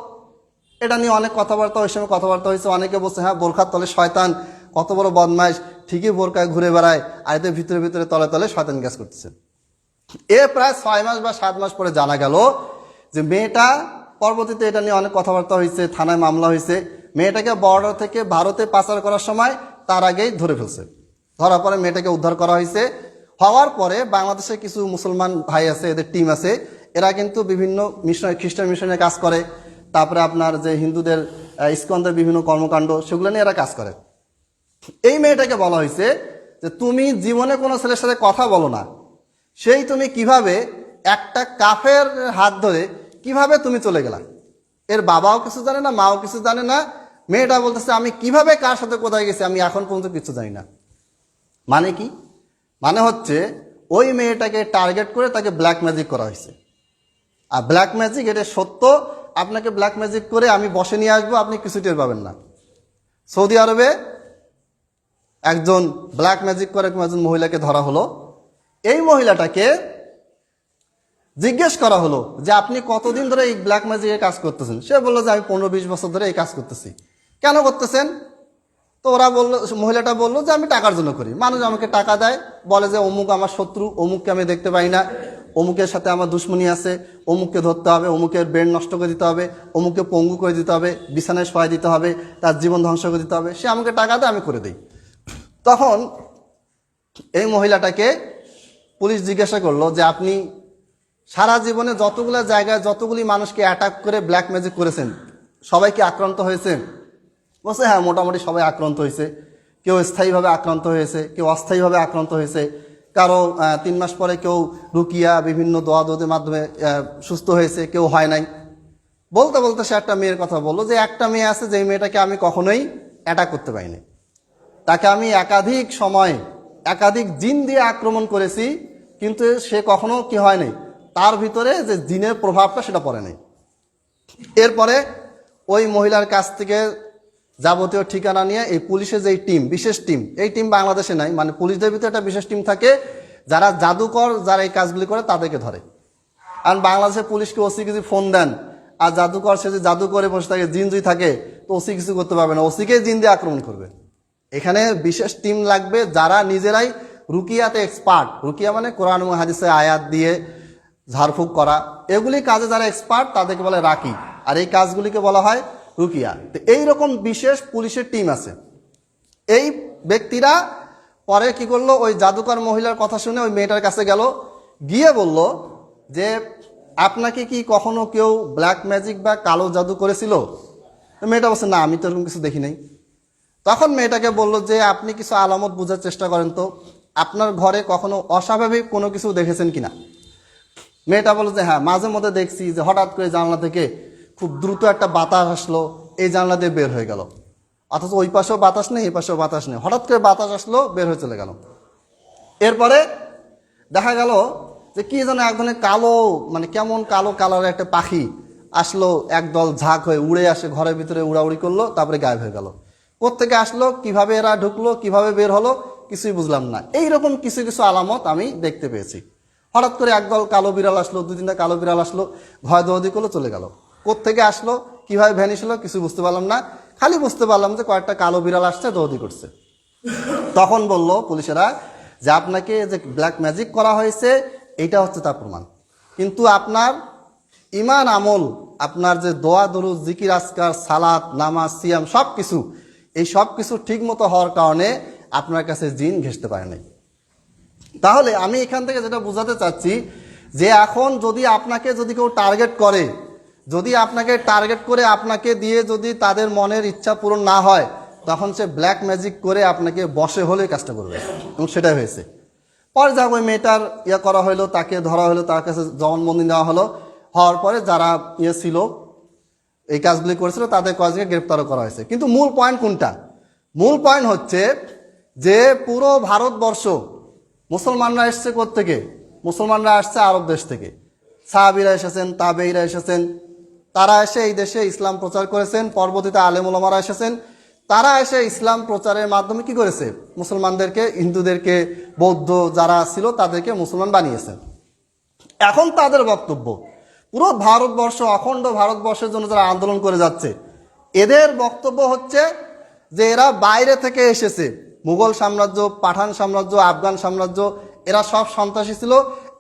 এটা নিয়ে অনেক কথাবার্তা, ওই সময় কথাবার্তা হয়েছে। অনেকে বলছে হ্যাঁ বোরখার তলে শয়তান, কত বড় বদমাইশ, ঠিকই বোরকায় ঘুরে বেড়ায়, আর এদের ভিতরে ভিতরে তলে তলে শয়তান গ্যাস করতেছে। প্রায় 6 মাস বা 7 মাস পরে জানা গেল যে মেয়েটা, পরবর্তীতে এটা নিয়ে অনেক কথাবার্তা হয়েছে, থানায় মামলা হয়েছে, মেয়েটাকে বর্ডার থেকে ভারতে পাচার করার সময় তার আগেই ধরে ফেলছে। ধরার পরে মেয়েটাকে উদ্ধার করা হয়েছে। হওয়ার পরে বাংলাদেশে কিছু মুসলমান ভাই আছে, এদের টিম আছে, এরা কিন্তু বিভিন্ন মিশনারি, খ্রিস্টান মিশনে কাজ করে, তারপরে আপনার যে হিন্দুদের ইস্কনদের বিভিন্ন কর্মকাণ্ড সেগুলো নিয়ে এরা কাজ করে। এই মেয়েটাকে বলা হয়েছে যে তুমি জীবনে কোনো ছেলের সাথে কথা বলো না, সেই তুমি কিভাবে একটা কাফের হাত ধরে কিভাবে তুমি চলে গেলা। এর বাবাও কিছু জানে না, মাও কিছু জানে না। মেয়েটা বলতেছে আমি কিভাবে কার সাথে কোথায় গেছি আমি এখন পর্যন্ত কিছু জানি না। মানে কি? মানে হচ্ছে ওই মেয়েটাকে টার্গেট করে তাকে ব্ল্যাক ম্যাজিক করা হয়েছে। আর ব্ল্যাক ম্যাজিক এটা সত্য, আপনাকে ব্ল্যাক ম্যাজিক করে আমি বসে নিয়ে আসবো, আপনি কিছু টের পাবেন না। সৌদি আরবে একজন ব্ল্যাক ম্যাজিক করে একজন মহিলাকে ধরা হলো। এই মহিলাটাকে জিজ্ঞেস করা হলো যে আপনি কতদিন ধরে এই ব্ল্যাক ম্যাজিকের কাজ করতেছেন। সে বললো যে আমি 15-20 বছর ধরে এই কাজ করতেছি। কেন করতেছেন? তো ওরা বললো, মহিলাটা বললো যে আমি টাকার জন্য করি। মানুষ আমাকে টাকা দেয়, বলে যে অমুক আমার শত্রু, অমুককে আমি দেখতে পাই না, অমুকের সাথে আমার দুশ্মনী আছে, অমুককে ধরতে হবে, অমুকের ব্রেন নষ্ট করে দিতে হবে, অমুককে পঙ্গু করে দিতে হবে, বিছানায় শোয়াই দিতে হবে, তার জীবন ধ্বংস করে দিতে হবে। সে আমাকে টাকা দেয়, আমি করে দিই। তখন এই মহিলাটাকে পুলিশ জিজ্ঞাসা করলো যে আপনি সারা জীবনে যতগুলো জায়গায় যতগুলি মানুষকে অ্যাটাক করে ব্ল্যাক ম্যাজিক করেছেন, সবাই কি আক্রান্ত হয়েছে? বলছে হ্যাঁ মোটামুটি সবাই আক্রান্ত হয়েছে। কেউ স্থায়ীভাবে আক্রান্ত হয়েছে, কেউ অস্থায়ীভাবে আক্রান্ত হয়েছে, কারো 3 মাস পরে কেউ রুকিয়া বিভিন্ন দোয়া দোদের মাধ্যমে সুস্থ হয়েছে, কেউ হয় নাই। বলতে বলতে সে একটা মেয়ের কথা বললো যে একটা মেয়ে আছে যে মেয়েটাকে আমি কখনোই অ্যাটাক করতে পারিনি, তাকে আমি একাধিক সময় একাধিক জিন দিয়ে আক্রমণ করেছি, কিন্তু সে কখনো কি হয় নাই, তার ভিতরে যে জিনের প্রভাবটা সেটা পড়ে নাই। এরপরে ওই মহিলার কাছ থেকে যাবতীয় ঠিকানা নিয়ে এই পুলিশের যে টিম, বিশেষ টিম, এই টিম বাংলাদেশে নাই, মানে পুলিশদের ভিতরে একটা বিশেষ টিম থাকে যারা জাদুকর, যারা এই কাজগুলি করে তাদেরকে ধরে। আর বাংলাদেশের পুলিশকে ওসি কিছু ফোন দেন, আর জাদুকর সে যে জাদু করে বসে থাকে, জিন যদি থাকে তো ওসি কিছু করতে পারবে না, ওসিকে জিন দিয়ে আক্রমণ করবে। এখানে বিশেষ টিম লাগবে যারা নিজেরাই রুকিয়াতে এক্সপার্ট। রুকিয়া মানে কোরআন এবং হাদিসে আয়াত দিয়ে ঝাড়ফুঁক করা, এগুলি কাজে যারা এক্সপার্ট তাদেরকে বলে রাকি, আর এই কাজগুলিকে বলা হয় রুকিয়া। তো এইরকম বিশেষ পুলিশের টিম আছে। এই ব্যক্তিরা পরে কি করলো, ওই জাদুকর মহিলার কথা শুনে ওই মেয়েটার কাছে গেল, গিয়ে বলল যে আপনাকে কি কখনো কেউ ব্ল্যাক ম্যাজিক বা কালো জাদু করেছিল? মেয়েটা বলছে না, আমি তো এরকম কিছু দেখি নাই। তখন মেয়েটাকে বলল যে আপনি কিছু আলামত বোঝার চেষ্টা করেন তো, আপনার ঘরে কখনো অস্বাভাবিক কোনো কিছু দেখেছেন কিনা? মেয়েটা বলল যে হ্যাঁ মাঝে মধ্যে দেখছি যে হঠাৎ করে জানলা থেকে খুব দ্রুত একটা বাতাস আসলো, এই জানলা দিয়ে বের হয়ে গেল, অথচ ওই পাশেও বাতাস নেই, এই পাশেও বাতাস নেই, হঠাৎ করে বাতাস আসলো, বের হয়ে চলে গেল। এরপরে দেখা গেল যে কি যেন এক ধরনের কালো, মানে কেমন কালো কালারের একটা পাখি আসলো একদল ঝাঁক হয়ে উড়ে আসে, ঘরের ভিতরে উড়াউড়ি করলো, তারপরে গায়েব হয়ে গেল। কোত্থেকে আসলো, কিভাবে এরা ঢুকলো, কিভাবে বের হলো, কিছুই বুঝলাম না। এইরকম কিছু কিছু আলামত আমি দেখতে পেয়েছি। হঠাৎ করে একদল কালো বিড়াল আসলো, 2-3টা কালো বিড়াল আসলো, ভয় দৌড়ি করলো, চলে গেল। কোত্থেকে আসলো, কিভাবে ভ্যানিশ হলো, কিছু বুঝতে পারলাম না। খালি বুঝতে পারলাম যে কয়েকটা কালো বিড়াল আসছে, দৌড়ি করছে। তখন বলল পুলিশেরা যে আপনাকে যে ব্ল্যাক ম্যাজিক করা হয়েছে এইটা হচ্ছে তার প্রমাণ, কিন্তু আপনার ইমান আমল, আপনার যে দোয়া দরুদ জিকির আজকার সালাত নামাজ সিয়াম সব কিছু, এই সব কিছু ঠিক মতো হওয়ার কারণে আপনার কাছে জিন ঘেঁষতে পারে নাই। তাহলে আমি এখান থেকে যেটা বোঝাতে চাচ্ছি যে এখন যদি আপনাকে যদি কেউ টার্গেট করে, যদি আপনাকে টার্গেট করে আপনাকে দিয়ে যদি তাদের মনের ইচ্ছা পূরণ না হয়, তখন সে ব্ল্যাক ম্যাজিক করে আপনাকে বশে হলে কাজটা করবে, এবং সেটাই হয়েছে। পরে যা ওই মেয়েটার করা হলো, তাকে ধরা হলো, তার কাছে জবানবন্দি নেওয়া হলো। হওয়ার পরে যারা ছিল এই কাজগুলি করেছিল তাদের কয়েকজনকে গ্রেপ্তারও করা হয়েছে। কিন্তু মূল পয়েন্ট কোনটা? মূল পয়েন্ট হচ্ছে যে পুরো ভারতবর্ষ মুসলমানরা এসছে কোত্থেকে? মুসলমানরা আসছে আরব দেশ থেকে। সাহাবীরা এসেছেন, তাবেঈরা এসেছেন, তারা এসে এই দেশে ইসলাম প্রচার করেছেন। পরবর্তীতে আলেম ওলামারা এসেছেন, তারা এসে ইসলাম প্রচারের মাধ্যমে কি করেছে? মুসলমানদেরকে, হিন্দুদেরকে, বৌদ্ধ যারা ছিল তাদেরকে মুসলমান বানিয়েছেন। এখন তাদের বক্তব্য, পুরো ভারতবর্ষ, অখণ্ড ভারতবর্ষের জন্য যারা আন্দোলন করে যাচ্ছে, এদের বক্তব্য হচ্ছে যে এরা বাইরে থেকে এসেছে। মুঘল সাম্রাজ্য, পাঠান সাম্রাজ্য, আফগান সাম্রাজ্য, এরা সব সন্ত্রাসী ছিল।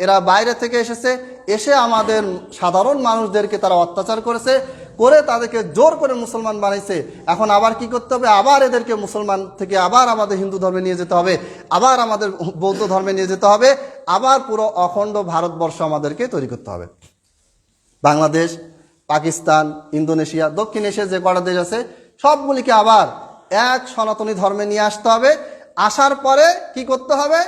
এরা বাইরে থেকে এসেছে, এসে আমাদের সাধারণ মানুষদেরকে তারা অত্যাচার করেছে, করে তাদেরকে জোর করে মুসলমান বানাইছে। এখন আবার কি করতে হবে? আবার এদেরকে মুসলমান থেকে আবার আমাদের হিন্দু ধর্মে নিয়ে যেতে হবে, আবার আমাদের বৌদ্ধ ধর্মে নিয়ে যেতে হবে, আবার পুরো অখণ্ড ভারতবর্ষ আমাদেরকে তৈরি করতে হবে। বাংলাদেশ, পাকিস্তান, ইন্দোনেশিয়া, দক্ষিণ এশিয়া যে কটা দেশ আছে সবগুলিকে আবার এক সনাতনী ধর্মে নিয়ে আসতে হবে। আসার পরে কি করতে হবে?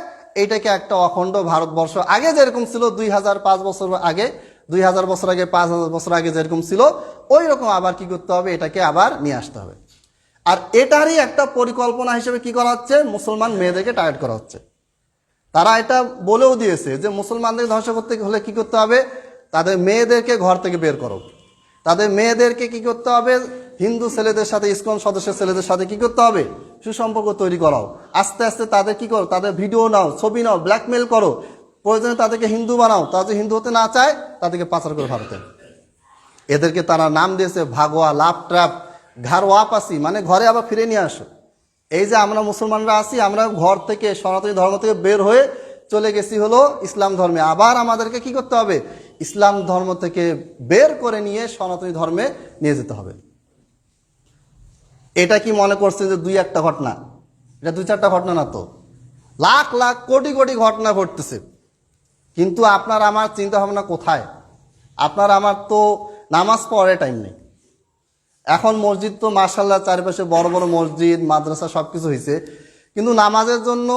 এইটাকে একটা অখণ্ড ভারতবর্ষ, আগে যেরকম ছিল 2005 বছর আগে, 2000 বছর আগে, 5000 বছর আগে যেরকম ছিল, ওই রকম আবার কি করতে হবে? এটাকে আবার নিয়ে আসতে হবে। আর এটারই একটা পরিকল্পনা হিসেবে কি করা হচ্ছে? মুসলমান মেয়েদেরকে টার্গেট করা হচ্ছে। তারা এটা বলেও দিয়েছে যে মুসলমানদের ধ্বংস করতে হলে কি করতে হবে? তাদের মেয়েদেরকে ঘর থেকে বের করো, তাদের মেয়েদেরকে কি করতে হবে? হিন্দু ছেলেদের সাথে, ইসকন সদস্যের ছেলেদের সাথে কি করতে হবে? সুসম্পর্ক তৈরি করাও। আস্তে আস্তে তাদের কি করো? তাদের ভিডিও নাও, ছবি নাও, ব্ল্যাকমেল করো, প্রয়োজনে তাদেরকে হিন্দু বানাও। তারা যদি হিন্দু হতে না চায় তাদেরকে পাচার করে ভারতে। এদেরকে তারা নাম দিয়েছে ভাগোয়া, লাভ ট্র্যাপ, ঘর ওয়াপাসি, মানে ঘরে আবার ফিরে নিয়ে আসো। এই যে আমরা মুসলমানরা আছি, আমরা ঘর থেকে, সনাতনী ধর্ম থেকে বের হয়ে চলে গেছি হলো ইসলাম ধর্মে, আবার আমাদেরকে কি করতে হবে? ইসলাম ধর্ম থেকে বের করে নিয়ে সনাতনী ধর্মে নিয়ে যেতে হবে। এটা কি মনে করছেন যে 2-1টা ঘটনা? এটা 2-4টা ঘটনা না তো, লাখ লাখ কোটি কোটি ঘটনা ঘটতেছে। কিন্তু আপনার আমার চিন্তা ভাবনা কোথায়? আপনার আমার তো নামাজ পড়ার টাইম নেই। এখন মসজিদ তো মাশাআল্লাহ চারিপাশে বড় বড় মসজিদ, মাদ্রাসা সবকিছু হয়েছে, কিন্তু নামাজের জন্য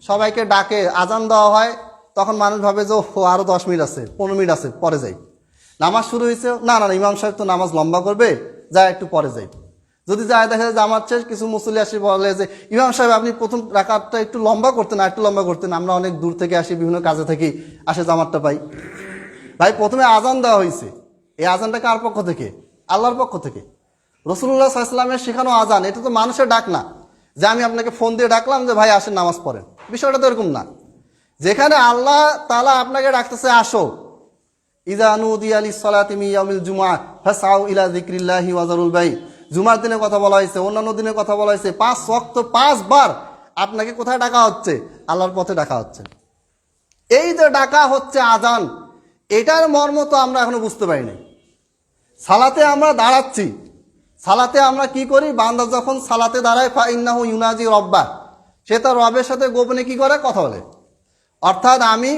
সবাইকে ডাকে, আজান দেওয়া হয়, তখন মানুষ ভাবে যে আরো 10 মিনিট আছে, 15 মিনিট আছে, পরে যাই। নামাজ শুরু হয়েছে, না না ইমাম সাহেব তো নামাজ লম্বা করবে, যা একটু পরে যাই। যদি যায় দেখা যায় জামাত শেষ, কিছু মুসল্লি আসি বলে যে ইমাম সাহেব আপনি প্রথম রাকাতটা একটু লম্বা করতেন, আর একটু লম্বা করতেন, আমরা অনেক দূর থেকে আসি, বিভিন্ন কাজে থাকি, আসে জামাতটা পাই। ভাই প্রথমে আজান দেওয়া হয়েছে, এই আজানটা কার পক্ষ থেকে? আল্লাহর পক্ষ থেকে। রাসূলুল্লাহ সাল্লাল্লাহু আলাইহি ওয়াসাল্লামের শেখানো আজান, এটা তো মানুষের ডাক না যে আমি আপনাকে ফোন দিয়ে ডাকলাম যে ভাই আসেন নামাজ পড়েন। বিষয়টা তো এরকম না। যেখানে আল্লাহ তাআলা আপনাকে ডাকতেছে আসো, ইযা নুদিয়া লিস-সালাতি মিন ইয়াউমিল জুমআহ ফাসআউ ইলা যিকরিল্লাহি ওয়া যারুল বাই। জুমার দিনে কথা বলা হয়েছে, অন্যান্য দিনে কথা বলা হয়েছে, 5 ওয়াক্ত 5 বার আপনাকে কোথায় ডাকা হচ্ছে? আল্লাহর পথে ডাকা হচ্ছে। এই যে ডাকা হচ্ছে আজান, এটার মর্ম তো আমরা এখনো বুঝতে পারিনি। সালাতে আমরা দাঁড়াচ্ছি, সালাতে আমরা কি করি? বান্দা যখন সালাতে দাঁড়ায় ফা ইন্নাহু ইউনাজি রব্বা, সে তার রবের সাথে গোপনে কি করে? কথা বলে। অর্থাৎ আমি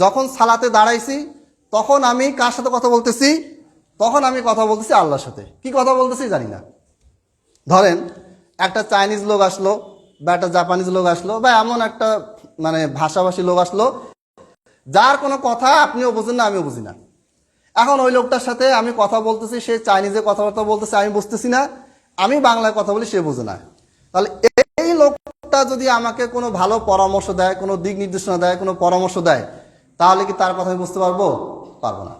যখন সালাতে দাঁড়াইছি তখন আমি কার সাথে কথা বলতেছি? তখন আমি কথা বলতেছি আল্লাহর সাথে। কি কথা বলতেছি জানি না। ধরেন একটা চাইনিজ লোক আসলো, বা একটা জাপানিজ লোক আসলো, বা এমন একটা মানে ভাষাভাষী লোক আসলো যার কোনো কথা আপনিও বুঝেন না, আমিও বুঝি না। এখন ওই লোকটার সাথে আমি কথা বলতেছি, সে চাইনিজে কথাবার্তা বলতেছে, আমি বুঝতেছি না, আমি বাংলায় কথা বলি, সে বোঝে না। তাহলে এই লোকটা যদি আমাকে কোনো ভালো পরামর্শ দেয়, কোনো দিক নির্দেশনা দেয়, কোনো পরামর্শ দেয়, তাহলে কি তার কথা আমি বুঝতে পারবো? পারবো না।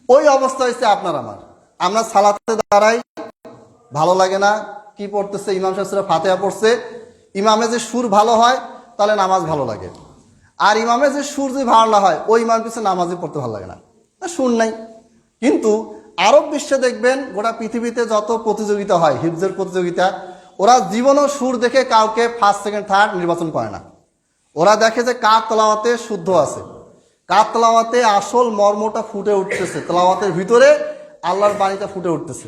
ওই অবস্থা হয়েছে আপনার আমার। আমরা সালাতে দাঁড়াই, ভালো লাগে না, কি পড়তেছে, ইমাম সাহেব সূরা ফাতিহা পড়ছে, ইমামে যে সুর ভালো হয় তাহলে নামাজ ভালো লাগে, আর ইমামে যে সুর যদি ভালো না হয় ওই ইমাম পিছনে নামাজই পড়তে ভালো লাগে না, সুর নাই। কিন্তু আরব বিশ্বে দেখবেন, গোটা পৃথিবীতে যত প্রতিযোগিতা হয়, হিফজের প্রতিযোগিতা, ওরা জীবনও সুর দেখে কাউকে ফার্স্ট সেকেন্ড থার্ড নির্বাচন করে না। ওরা দেখে যে কার তেলাওয়াতে শুদ্ধ আছে, কার তেলাওয়াতে আসল মর্মটা ফুটে উঠতেছে, তেলাওয়াতের ভিতরে আল্লাহর বাণীটা ফুটে উঠতেছে।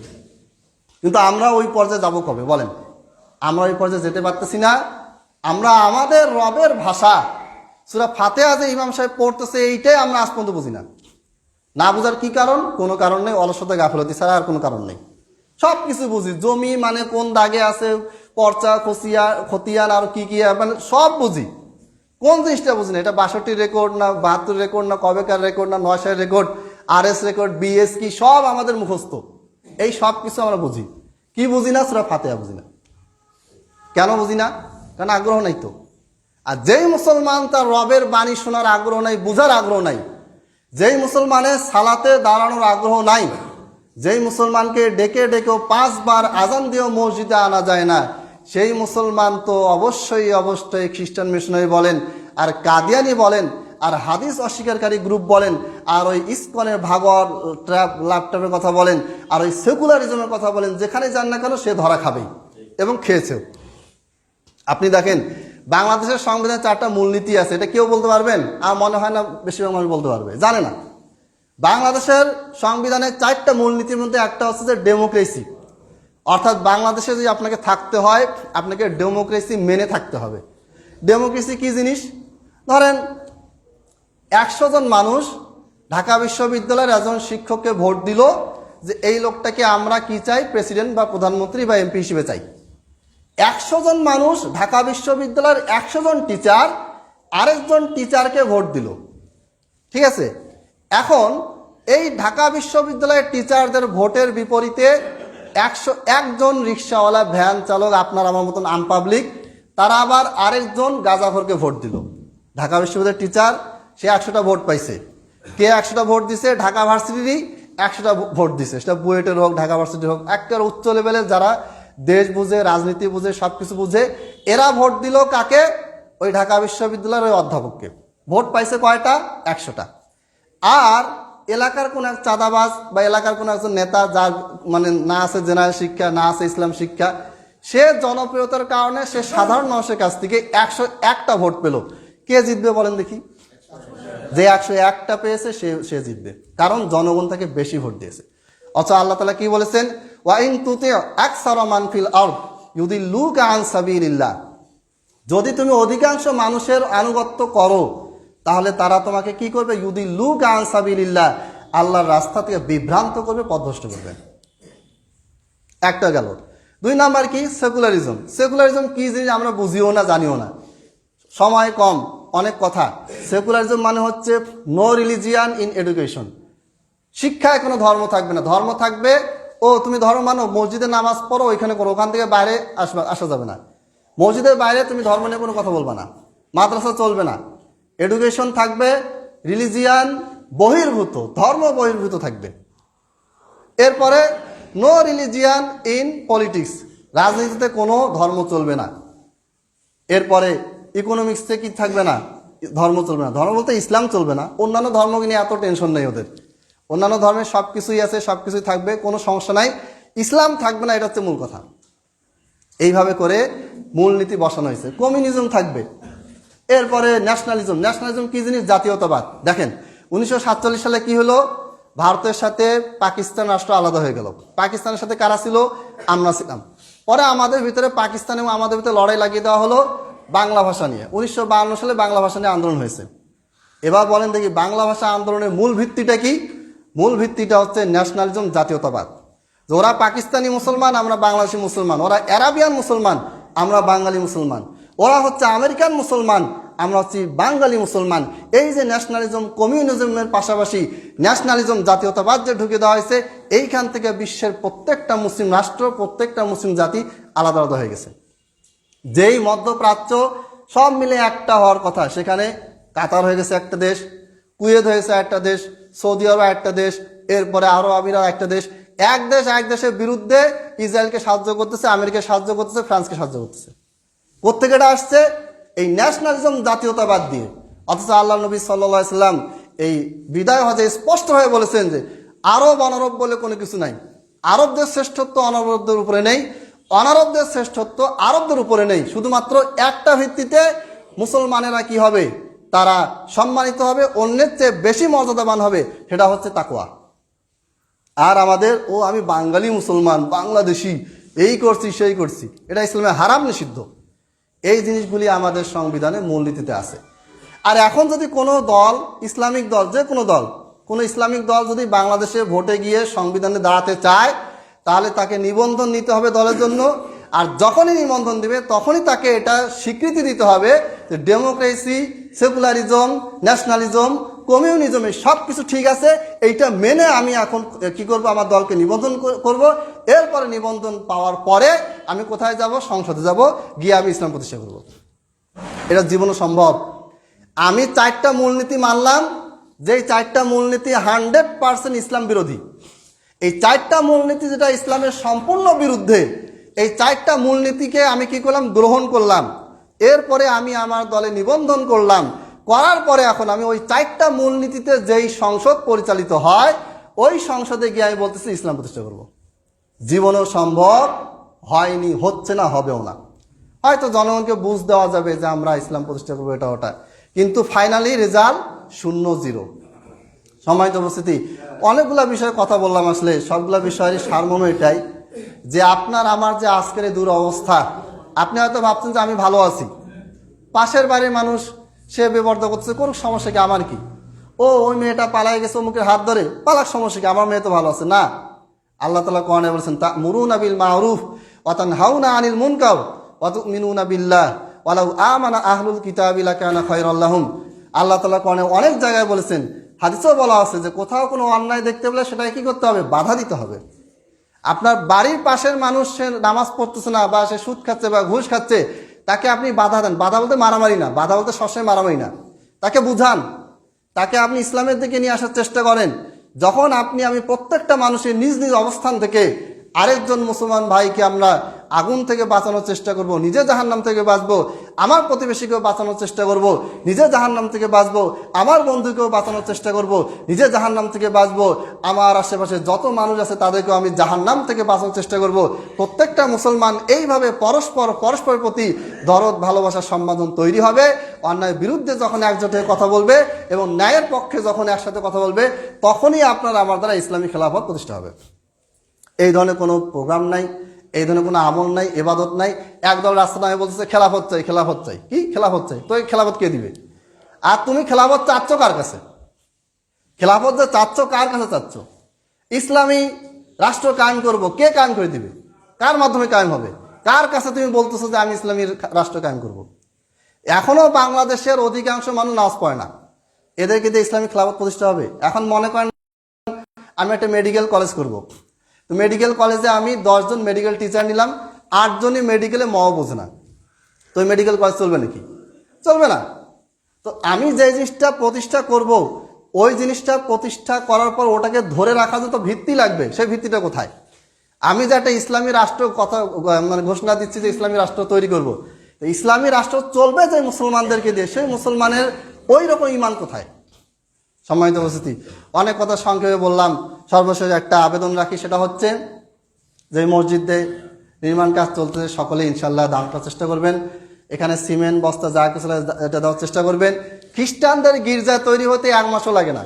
কিন্তু আমরা ওই পর্যায়ে যাব কবে বলেন? আমরা ওই পর্যায়ে যেতে পারতেছি না। আমরা আমাদের রবের ভাষা সূরা ফাতিহা যে ইমাম সাহেব পড়তেছে এইটাই আমরা আজ পর্যন্ত বুঝি না। না বুঝার কি কারণ? কোনো কারণ নেই, অলসতা গাফিলতি ছাড়া আর কোনো কারণ নেই। সব কিছু বুঝি, জমি মানে কোন দাগে আছে, পর্চা খতিয়ান আর কি কি, মানে সব বুঝি, কোন জিনিসটা বুঝি না। এটা 62 রেকর্ড না 72 রেকর্ড না কবেকার রেকর্ড না 9 রেকর্ড, RS রেকর্ড, BS কি, সব আমাদের মুখস্থ। এই সব কিছু আমরা বুঝি, কি বুঝি না? সূরা ফাতিহা বুঝি না। কেন বুঝি না? কারণ আগ্রহ নাই তো। আর যেই মুসলমান তার রবের বাণী শোনার আগ্রহ নাই, বুঝার আগ্রহ নাই, যেই মুসলমানের সালাতে দাঁড়ানোর আগ্রহ নাই, যেই মুসলমানকে ডেকে ডেকেও 5 বার আজান দিয়েও মসজিদে আনা যায় না, সেই মুসলমান তো অবশ্যই খ্রিস্টান মিশনারি বলেন, আর কাদিয়ানি বলেন, আর হাদিস অস্বীকারী গ্রুপ বলেন, আর ওই ইসকনের ভাগর ল্যাপটপের কথা বলেন, আর ওই সেকুলারিজমের কথা বলেন, যেখানে যান না কেন সে ধরা খাবেই এবং খেয়েছেও। আপনি দেখেন, বাংলাদেশের সংবিধানে 4টা মূলনীতি আছে, এটা কেউ বলতে পারবেন? আমার মনে হয় না বেশিরভাগ মানুষ বলতে পারবে, জানে না। বাংলাদেশের সংবিধানের 4টা মূলনীতির মধ্যে একটা হচ্ছে যে ডেমোক্রেসি, অর্থাৎ বাংলাদেশে যদি আপনাকে থাকতে হয় আপনাকে ডেমোক্রেসি মেনে থাকতে হবে। ডেমোক্রেসি কি জিনিস? ধরেন 100 জন মানুষ ঢাকা বিশ্ববিদ্যালয়ের একজন শিক্ষককে ভোট দিল যে এই লোকটাকে আমরা কি চাই, প্রেসিডেন্ট বা প্রধানমন্ত্রী বা এমপি হিসেবে চাই। 100 জন মানুষ, ঢাকা বিশ্ববিদ্যালয়ের 100 জন টিচার আরেকজন টিচারকে ভোট দিল, ঠিক আছে? এখন এই ঢাকা বিশ্ববিদ্যালয়ের টিচারদের ভোটের বিপরীতে 101 জন রিক্সাওয়ালা, ভ্যান চালক, আপনার আমার মতন আনপাবলিক, তারা আবার আরেকজন গাঁজাখোরকে ভোট দিল। ঢাকা বিশ্ববিদ্যালয়ের টিচার সে 100টা ভোট পাইছে, কে 100টা ভোট দিছে? ঢাকা ভার্সিটিরই 100টা ভোট দিছে, সেটা বুয়েটের হোক, ঢাকা ভার্সিটির হোক, একটা উচ্চ লেভেলের যারা দেশ বুঝে, রাজনীতি বুঝে, সব কিছু বুঝে, এরা ভোট দিল কাকে? ওই ঢাকা বিশ্ববিদ্যালয়ের ওই অধ্যাপককে। ভোট পাইছে কয়টা? 100টা। আর এলাকার কোন এক চাঁদাবাজ বা এলাকার কোন একজন নেতা, যার মানে না আছে জেনারেল শিক্ষা, না আছে ইসলাম শিক্ষা, সে জনপ্রিয়তার কারণে সে সাধারণ মানুষের কাছ থেকে 101টা ভোট পেল। কে জিতবে বলেন দেখি? যে 101টা পেয়েছে সে জিতবে, কারণ জনগণ তাকে বেশি ভোট দিয়েছে। অথচ আল্লাহ তাআলা কি বলেছেন? ওয়া ইন তুতি আকসারা মান ফিল আরদ ইউদিল্লুকা আন সাবিলিল্লাহ, যদি তুমি অধিকাংশ মানুষের আনুগত্য করো তাহলে তারা তোমাকে কি করবে? ইউদিল্লুকা আন সাবিলিল্লাহ, আল্লাহর রাস্তা থেকে বিভ্রান্ত করবে, পথভ্রষ্ট করবে। একটা গেল। 2 নাম্বার কি? সেকুলারিজম। সেকুলারিজম কি জিনিস আমরা বুঝিও না, জানিও না, সময় কম, অনেক কথা। সেকুলারিজম মানে হচ্ছে নো রিলিজিয়ান ইন এডুকেশন। শিক্ষায় কোনো ধর্ম থাকবে না, ধর্ম থাকবে ও তুমি ধর্ম মানো, মসজিদে নামাজ পড়ো, ওইখানে করো, ওখান থেকে বাইরে আসা যাবে না। মসজিদের বাইরে তুমি ধর্ম নিয়ে কোনো কথা বলবে না, মাদ্রাসা চলবে না। এডুকেশন থাকবে রিলিজিয়ান বহির্ভূত, ধর্ম বহির্ভূত থাকবে। এরপরে নো রিলিজিয়ান ইন পলিটিক্স, রাজনীতিতে কোনো ধর্ম চলবে না। এরপরে ইকোনমিক্সে কি থাকবে না? ধর্ম চলবে না। ধর্ম বলতে ইসলাম চলবে না, অন্যান্য ধর্মকে নিয়ে এত টেনশন নেই ওদের। অন্যান্য ধর্মের সব কিছুই আছে, সব কিছুই থাকবে, কোনো সমস্যা নাই, ইসলাম থাকবে না, এটা হচ্ছে মূল কথা। এইভাবে করে মূলনীতি বসানো হয়েছে। কমিউনিজম থাকবে। এরপরে ন্যাশনালিজম। ন্যাশনালিজম কি জিনিস? জাতীয়তাবাদ। দেখেন 1947 সালে কি হলো? ভারতের সাথে পাকিস্তান রাষ্ট্র আলাদা হয়ে গেল। পাকিস্তানের সাথে কারা ছিল? আমরা ছিলাম। পরে আমাদের ভিতরে পাকিস্তান এবং আমাদের ভিতরে লড়াই লাগিয়ে দেওয়া হলো বাংলা ভাষা নিয়ে। 1952 সালে বাংলা ভাষা নিয়ে আন্দোলন হয়েছে। এবার বলেন দেখি, বাংলা ভাষা আন্দোলনের মূল ভিত্তিটা কি? মূল ভিত্তিটা হচ্ছে ন্যাশনালিজম, জাতীয়তাবাদ। যে ওরা পাকিস্তানি মুসলমান, আমরা বাংলাদেশি মুসলমান। ওরা অ্যারাবিয়ান মুসলমান, আমরা বাঙালি মুসলমান। ওরা হচ্ছে আমেরিকান মুসলমান, আমরা হচ্ছি বাঙালি মুসলমান। এই যে ন্যাশনালিজম, কমিউনিজমের পাশাপাশি ন্যাশনালিজম, জাতীয়তাবাদ যে ঢুকে দেওয়া হয়েছে, এইখান থেকে বিশ্বের প্রত্যেকটা মুসলিম রাষ্ট্র, প্রত্যেকটা মুসলিম জাতি আলাদা আলাদা হয়ে গেছে। যেই মধ্যপ্রাচ্য সব মিলে একটা হওয়ার কথা, সেখানে কাতার হয়ে গেছে একটা দেশ, কুয়েত হয়েছে একটা দেশ, সৌদি আরব একটা দেশ, এরপরে আরো আমিরা একটা দেশ, এক দেশের বিরুদ্ধে ইসরায়েলকে সাহায্য করতেছে, আমেরিকা সাহায্য করতেছে, ফ্রান্সকে সাহায্য করতেছে। কোত্থেকে এটা আসছে? এই ন্যাশনালিজম, জাতীয়তাবাদ দিয়ে। অথচ আল্লাহ নবী সাল্লাল্লাহু আলাইহি সাল্লাম এই বিদায় হজে স্পষ্টভাবে বলেছেন যে আরব অনারব বলে কোনো কিছু নাই। আরবদের শ্রেষ্ঠত্ব অনারবদের উপরে নেই, অনারবদের শ্রেষ্ঠত্ব আরবদের উপরে নেই। শুধুমাত্র একটা ভিত্তিতে মুসলমানেরা কি হবে, তারা সম্মানিত হবে, অন্যের চেয়ে বেশি মর্যাদাবান হবে, সেটা হচ্ছে তাকওয়া। আর আমাদের আমি বাঙালি মুসলমান, বাংলাদেশি, এই করছি সেই করছি, এটা ইসলামে হারাম, নিষিদ্ধ। এই জিনিসগুলি আমাদের সংবিধানে মূলনীতিতে আছে। আর এখন যদি কোনো দল, ইসলামিক দল, যে কোনো দল, কোনো ইসলামিক দল যদি বাংলাদেশে ভোটে গিয়ে সংবিধানে দাঁড়াতে চায়, তাহলে তাকে নিবন্ধন নিতে হবে দলের জন্য। আর যখনই নিবন্ধন দিবে তখনই তাকে এটা স্বীকৃতি দিতে হবে যে ডেমোক্রেসি, সেকুলারিজম, ন্যাশনালিজম, কমিউনিজম সব কিছু ঠিক আছে, এইটা মেনে আমি এখন কি করব, আমার দলকে নিবন্ধন করব। এরপরে নিবন্ধন পাওয়ার পরে আমি কোথায় যাব? সংসদে যাব, গিয়ে আমি ইসলাম প্রতিষ্ঠা করব। এটা জীবনে সম্ভব। আমি 4টা মূলনীতি মানলাম, যেই 4টা মূলনীতি 100% ইসলাম বিরোধী। এই 4টা মূলনীতি যেটা ইসলামের সম্পূর্ণ বিরুদ্ধে, এই 4টা মূলনীতিকে আমি কি করলাম? গ্রহণ করলাম। এরপরে আমি আমার দলে নিবন্ধন করলাম, করার পরে এখন আমি ওই 4টা মূলনীতিতে যেই সংসদ পরিচালিত হয়, ওই সংসদে গিয়ে আমি বলতেছি ইসলাম প্রতিষ্ঠা করব। জীবনেও সম্ভব হয়নি, হচ্ছে না, হবেও না। হয়তো জনগণকে বুঝ দেওয়া যাবে যে আমরা ইসলাম প্রতিষ্ঠা করবো, এটা ওটা, কিন্তু ফাইনালি রেজাল্ট 0-0। সম্মানিত উপস্থিতি, অনেকগুলা বিষয়ে কথা বললাম, আসলে সবগুলা বিষয়ের সারমর্ম এটাই যে আপনার আমার যে আজকের এই দুরবস্থা, আপনি হয়তো ভাবছেন যে আমি ভালো আছি, পাশের বাড়ির মানুষ সে বিবর্ধ করতেছে, কোন সমস্যা কি, আমার কি, ওই মেয়েটা পালাই গেছে অমুকের হাত ধরে, পালাক, সমস্যা কি, আমার মেয়ে তো ভালো আছে। না, আল্লাহ তাআলা কোরআনে বলেছেন তা'মুরুনা বিল মা'রুফ ওয়া তানহাউনা আনিল মুনকার ওয়া তু'মিনুনা বিল্লাহ ওয়ালাউ আমানা আহলুল কিতাবি লাকানা খায়রাল লাহুম। আল্লাহ তাআলা কোরআনে অনেক জায়গায় বলেছেন, হাদিসেও বলা আছে যে কোথাও কোনো অন্যায় দেখতে পেলে সেটাকে কি করতে হবে? বাধা দিতে হবে। আপনার বাড়ির পাশের মানুষ সে নামাজ পড়তেছে না, বা সে সুদ খাচ্ছে বা ঘুষ খাচ্ছে, তাকে আপনি বাধা দেন। বাধা বলতে মারামারি না, বাধা বলতে সবসময় মারামারি না, তাকে বুঝান, তাকে আপনি ইসলামের দিকে নিয়ে আসার চেষ্টা করেন। যখন আমি প্রত্যেকটা মানুষের নিজ নিজ অবস্থান থেকে আরেকজন মুসলমান ভাইকে আমরা আগুন থেকে বাঁচানোর চেষ্টা করব, নিজে জাহান্নাম থেকে বাঁচবো, আমার প্রতিবেশীকেও বাঁচানোর চেষ্টা করব, নিজে জাহান্নাম থেকে বাঁচবো, আমার বন্ধুকেও বাঁচানোর চেষ্টা করব, নিজে জাহান্নাম থেকে বাঁচবো, আমার আশেপাশে যত মানুষ আছে তাদেরকেও আমি জাহান্নাম থেকে বাঁচানোর চেষ্টা করব। প্রত্যেকটা মুসলমান এইভাবে পরস্পরের প্রতি দরদ, ভালোবাসা, সম্বোধন তৈরি হবে। অন্যায়ের বিরুদ্ধে যখন একজোট হয়ে কথা বলবে এবং ন্যায়ের পক্ষে যখন একসাথে কথা বলবে, তখনই আপনার আমার দ্বারা ইসলামী খেলাফত প্রতিষ্ঠা হবে। এই ধরনের কোনো প্রোগ্রাম নাই, এই ধরনের কোনো আমল নাই, ইবাদত নাই। একদল রাস্তা নামে বলতেছে খেলাফত চাই, খেলাফত চাই। কি খেলাফত চাই? তো এই খেলাফত কে দিবে? আর তুমি খেলাফত চাচ্ছ কার কাছে? খেলাফত যে চাচ্ছ, কার কাছে চাচ্ছ? ইসলামী রাষ্ট্র কায়েম করব, কে কায়েম করে দিবে? কার মাধ্যমে কায়েম হবে? কার কাছে তুমি বলতেছো যে আমি ইসলামী রাষ্ট্র কায়েম করব? এখনো বাংলাদেশের অধিকাংশ মানুষ নামাজ পড়ে না, এদেরকে দিয়ে ইসলামী খেলাফত প্রতিষ্ঠা হবে? এখন মনে করেন আমি একটা মেডিকেল কলেজ করব, তো মেডিকেল কলেজে আমি 10 জন মেডিকেল টিচার নিলাম, 8 জনই মেডিকেলে বোঝে না, তো ওই মেডিকেল কলেজ চলবে নাকি? চলবে না। তো আমি যে জিনিসটা প্রতিষ্ঠা করব, ওই জিনিসটা প্রতিষ্ঠা করার পর ওটাকে ধরে রাখা যত ভিত্তি লাগবে, সেই ভিত্তিটা কোথায়? আমি যে একটা ইসলামী রাষ্ট্র কথা ঘোষণা দিচ্ছি যে ইসলামী রাষ্ট্র তৈরি করব, ইসলামী রাষ্ট্র চলবে যে মুসলমানদেরকে দিয়ে, সেই মুসলমানের ওই রকম ইমান কোথায়? সম্মানিত উপস্থিতি, অনেক কথা সংক্ষেপে বললাম। সর্বশেষ একটা আবেদন রাখি, সেটা হচ্ছে যে মসজিদে নির্মাণ কাজ চলতেছে, সকলে ইনশাল্লাহ দান করার চেষ্টা করবেন। এখানে সিমেন্ট বস্তা যা কিছু এটা দেওয়ার চেষ্টা করবেন। খ্রিস্টানদের গির্জা তৈরি হতে 1 মাসও লাগে না।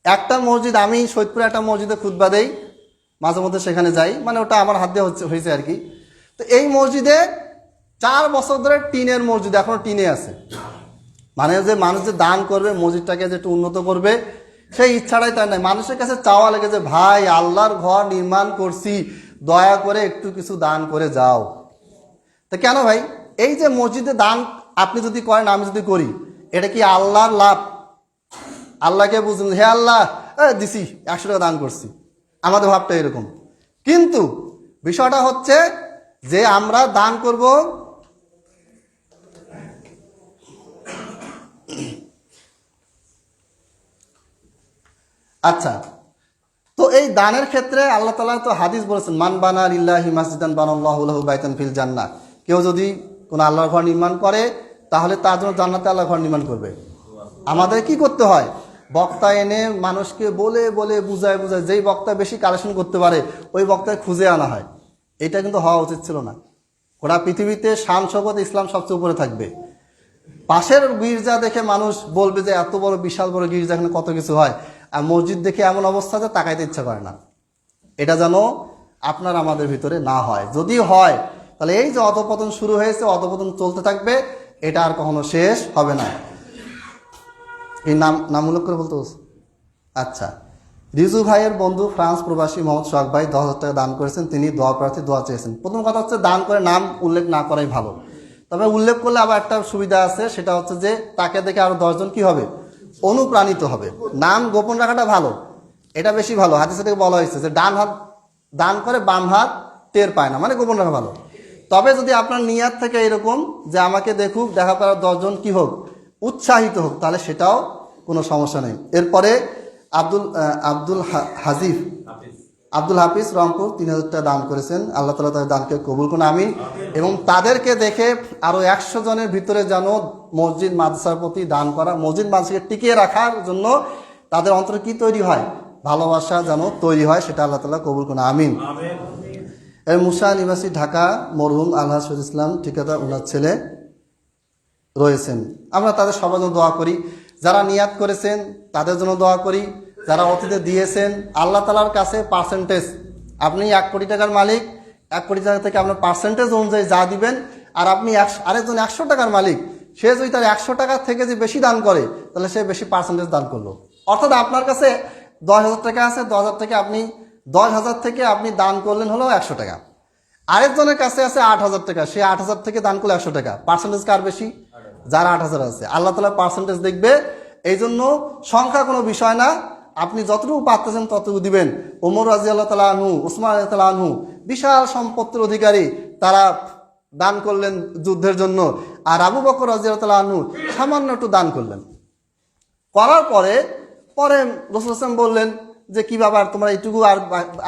একটা মসজিদ, আমি সৈয়দপুরে একটা মসজিদে খুতবা দেই, মাঝে মধ্যে সেখানে যাই, মানে ওটা আমার হাত দিয়ে হয়েছে আর কি। তো এই মসজিদে 4 বছর ধরে টিনের মসজিদ, এখনো টিনে আছে। মানে যে মানুষ যে দান করবে, মসজিদটাকে যে একটু উন্নত করবে, সেই ইচ্ছাটাই তাই নাই। মানুষের কাছে চাওয়া লাগে যে ভাই, আল্লাহর ঘর নির্মাণ করছি, দয়া করে একটু কিছু দান করে যাও। তো কেন ভাই? এই যে মসজিদে দান আপনি যদি করেন, আমি যদি করি, এটা কি আল্লাহর লাভ? আল্লাহকে বুঝুন, হে আল্লাহ দিছি 100 টাকা দান করছি, আমাদের ভাবটা এরকম। কিন্তু বিষয়টা হচ্ছে যে আমরা দান করব, আচ্ছা তো এই দানের ক্ষেত্রে আল্লাহ তাআলা তো হাদিস বলেছেন, মান বানা লিল্লাহি মাসজিদান বানাল্লাহু লাহু বাইতান ফিল জান্নাহ। কেউ যদি কোনো আল্লাহর ঘর নির্মাণ করে তাহলে তার জন্য জান্নাতে আল্লাহ ঘর নির্মাণ করবে। আমাদের কি করতে হয়? বক্তা এনে মানুষকে বলে বলে বুঝায় বুঝায়, যেই বক্তা বেশি কালেকশন করতে পারে ওই বক্তায় খুঁজে আনা হয়। এটা কিন্তু হওয়া উচিত ছিল না। গোটা পৃথিবীতে শান শওকত ইসলাম সবচেয়ে উপরে থাকবে। পাশের গির্জা দেখে মানুষ বলবে যে এত বড় বিশাল বড় গির্জা, এখানে কত কিছু হয়, আর মসজিদ দেখে এমন অবস্থাতে তাকাইতে ইচ্ছা করে না। এটা যেন আপনার আমাদের ভিতরে না হয়। যদি হয় তাহলে এই যে অধপতন শুরু হয়েছে, অধপতন চলতে থাকবে, এটা আর কখনো শেষ হবে না। এই নাম উল্লেখ করে বলতে বলছি। আচ্ছা, রিজু ভাইয়ের বন্ধু ফ্রান্স প্রবাসী মোহাম্মদ সোহাগ ভাই 10,000 টাকা দান করেছেন। তিনি দোয়া প্রার্থী, দোয়া চেয়েছেন। প্রথম কথা হচ্ছে দান করে নাম উল্লেখ না করাই ভালো। তবে উল্লেখ করলে আবার একটা সুবিধা আছে, সেটা হচ্ছে যে তাকে দেখে আরো 10 জন কি হবে, অনুপ্রাণিত হবে। নাম গোপন রাখাটা ভালো, এটা বেশি ভালো। হাদিসে থেকে বলা হয়েছে যে ডান হাত দান করে বাম হাত টের পায় না, মানে গোপন রাখা ভালো। তবে যদি আপনার নিয়াত থেকে এরকম যে আমাকে দেখুক, দেখা করার 10 জন কি হোক, উৎসাহিত হোক, তাহলে সেটাও কোনো সমস্যা নেই। এরপরে আব্দুল হাফিজ রংপুর 3,000 টাকা দান করেছেন। আল্লাহ তাআলা তাদের দানকে কবুল করুন, আমিন। এবং তাদেরকে দেখে আরো 100 জনের ভিতরে যেন মসজিদ মাদ্রাসার প্রতি দান করা, মসজিদ মাদ্রাসাকে টিকিয়ে রাখার জন্য তাদের অন্তরে কি তৈরি হয়, ভালোবাসা যেন তৈরি হয়, সেটা আল্লাহ তাআলা কবুল করুন, আমিন। এই মুসা নিবাসী ঢাকা মরহুম আলহাজ শহীদ ইসলাম ঠিকাদার, ওনার ছেলে রয়েছেন। আমরা তাদের সবার জন্য দোয়া করি। যারা নিয়াত করেছেন তাদের জন্য দোয়া করি। যারা অতীতে দিয়েছেন, আল্লাহ তাআলার কাছে পার্সেন্টেজ, আপনি 1 কোটি টাকার মালিক, 1 কোটি টাকা থেকে আপনার পার্সেন্টেজ অনুযায়ী যা দিবেন, আর আপনি আরেকজন 100 টাকার মালিক, সে যদি তার 100 টাকা থেকে যে বেশি দান করে তাহলে সে বেশি পার্সেন্টেজ দান করলো। অর্থাৎ আপনার কাছে 10,000 টাকা আছে, 10,000 থেকে আপনি দান করলেন হলো 100 টাকা। আরেকজনের কাছে আছে 8,000 টাকা, সে 8,000 থেকে দান করলে 100 টাকা। পার্সেন্টেজ কার বেশি? যার 8,000 আছে। আল্লাহ তাআলা পার্সেন্টেজ দেখবে। এই জন্য সংখ্যা কোনো বিষয় না, আপনি যতটুকু পারতেছেন ততটুকু দিবেন। ওমর রাদিয়াল্লাহু তাআলা আনহু, ওসমান রাদিয়াল্লাহু তাআলা আনহু বিশাল সম্পত্তির অধিকারী, তারা দান করলেন যুদ্ধের জন্য। আর আবু বকর রাদিয়াল্লাহু তাআলা আনহু সামান্য একটু দান করলেন। করার পরে রাসূল সাল্লাল্লাহু বললেন যে কি ব্যাপার, তোমরা এইটুকু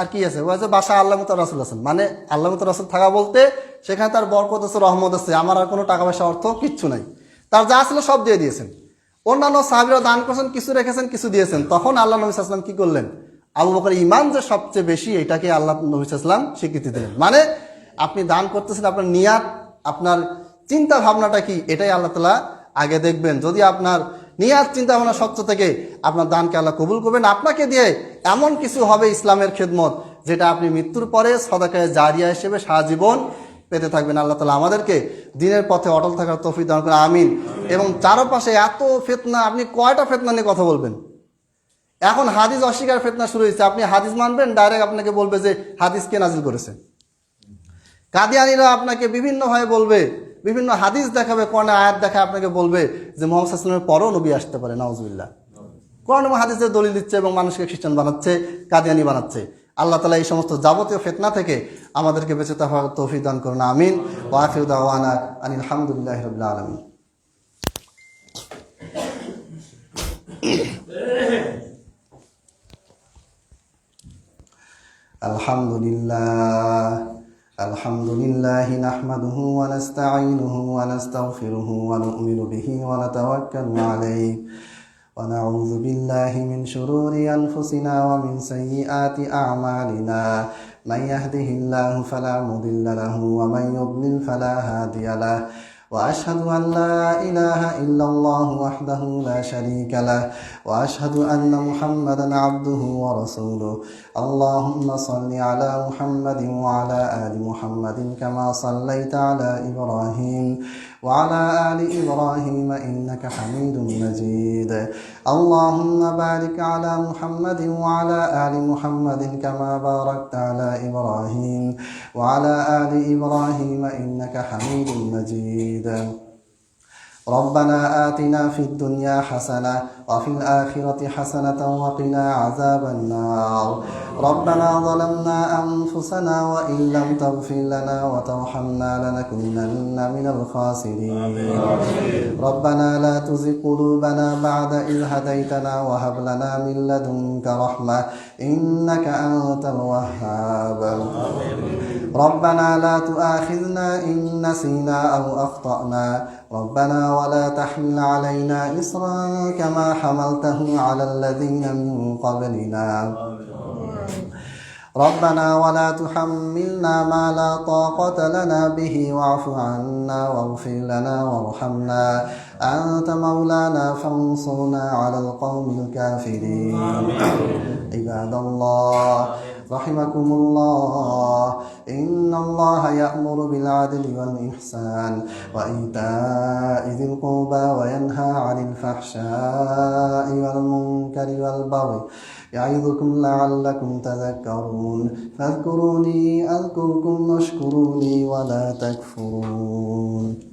আর কি আছে? ওই যে বাসা আল্লাহ মতো রাসূল আছেন, মানে আল্লাহ মতো রাসূল থাকা বলতে সেখানে তার বরকত আছে, রহমত আছে, আমার আর কোনো টাকা পয়সা অর্থ কিচ্ছু নাই। তার যা ছিল সব দিয়ে দিয়েছেন। অন্যান্য সাহাবীরা দান করেছেন, কিছু রেখেছেন, কিছু দিয়েছেন। তখন আল্লাহ নবী সাল্লাল্লাহু আলাইহি ওয়াসাল্লাম কি করলেন? আবু বকর ঈমান যে সবচেয়ে বেশি, এটাকে আল্লাহ নবী সাল্লাল্লাহু আলাইহি ওয়াসাল্লাম স্বীকৃতি দিলেন। মানে আপনি দান করতেছেন, আপনার নিয়াত, আপনার চিন্তা ভাবনাটা কি, এটাই আল্লাহ তাআলা আগে দেখবেন। যদি আপনার নিয়াত চিন্তা ভাবনা স্বচ্ছ থেকে, আপনার দানকে আল্লাহ কবুল করবেন। আপনাকে দিয়ে এমন কিছু হবে ইসলামের খেদমত, যেটা আপনি মৃত্যুর পরে সদাকায়ে জারিয়া হিসেবে সারা জীবন পেতে থাকবেন। আল্লাহ তাআলা আমাদেরকে দ্বীনের পথে অটল থাকার তৌফিক দান করেন, আমিন। এবং চারপাশে এত ফিতনা, আপনি কয়টা ফিতনা নিয়ে কথা বলবেন? এখন হাদিস অস্বীকার ফিতনা শুরু হয়েছে। আপনি হাদিস মানবেন, ডাইরেক্ট আপনাকে বলবে যে হাদিস কে নাজিল করেছে। কাদিয়ানীরা আপনাকে বিভিন্নভাবে বলবে, বিভিন্ন হাদিস দেখাবে, কোরআনে আয়াত দেখা আপনাকে বলবে যে মুহাম্মদ সাল্লাল্লাহু আলাইহি ওয়াসাল্লামের পরও নবী আসতে পারে, নাউজুবিল্লাহ। কোরআন এবং হাদিসের দলিল দিচ্ছে এবং মানুষকে খ্রিস্টান বানাচ্ছে, কাদিয়ানী বানাচ্ছে। আল্লাহ তাআলা এই সমস্ত যাবতীয় ফিতনা থেকে আমাদেরকে বেঁচে থাকার তৌফিক দান করুন, আমিন। ওয়া আখিরু দাওয়ানা আনিল হামদুলিল্লাহি রাব্বিল আলামিন। আলহামদুলিল্লাহ নাহমাদুহু ওয়া নাস্তাঈনুহু ওয়া নাস্তাগফিরুহু ওয়া নু'মিনু বিহি ওয়া নাতাওয়াক্কালু আলাইহি ওয়া নাউযু বিল্লাহি মিন শুরুরি আনফুসিনা ওয়া মিন সাইয়্যিআতি আ'মালিনা মান ইয়াহদিহিল্লাহু ফালা মুদিল্লা লাহু ওয়া মান ইউদ্লিল ফালা হাদিয়া লাহু وأشهد أن لا إله إلا الله وحده لا شريك له وأشهد أن محمدا عبده ورسوله اللهم صل على محمد وعلى آل محمد كما صليت على إبراهيم وعلى آل إبراهيم إنك حميد مجيد اللهم بارك على محمد وعلى آل محمد كما باركت على إبراهيم وعلى آل إبراهيم إنك حميد مجيد ربنا آتنا في الدنيا حسنة وفي الآخرة حسنة وقنا عذاب النار ربنا ظلمنا أنفسنا وإن لم تغفر لنا وترحمنا لنكونن من الخاسرين ربنا لا تزغ قلوبنا بعد إذ هديتنا وهب لنا من لدنك رحمة إنك أنت الوهاب ربنا لا تؤاخذنا إن نسينا أو أخطأنا ربنا ولا تحمل علينا إصرا كما حملته على الذين من قبلنا ربنا ولا تحملنا ما لا طاقة لنا به واعف عنا واغفر لنا وارحمنا أنت مولانا فانصرنا على القوم الكافرين عباد الله رحمكم الله إن الله يأمر بالعدل والإحسان وإيتاء ذي القربى وينهى عن الفحشاء والمنكر والبغي يعظكم لعلكم تذكرون فاذكروني أذكركم واشكروا لي ولا تكفرون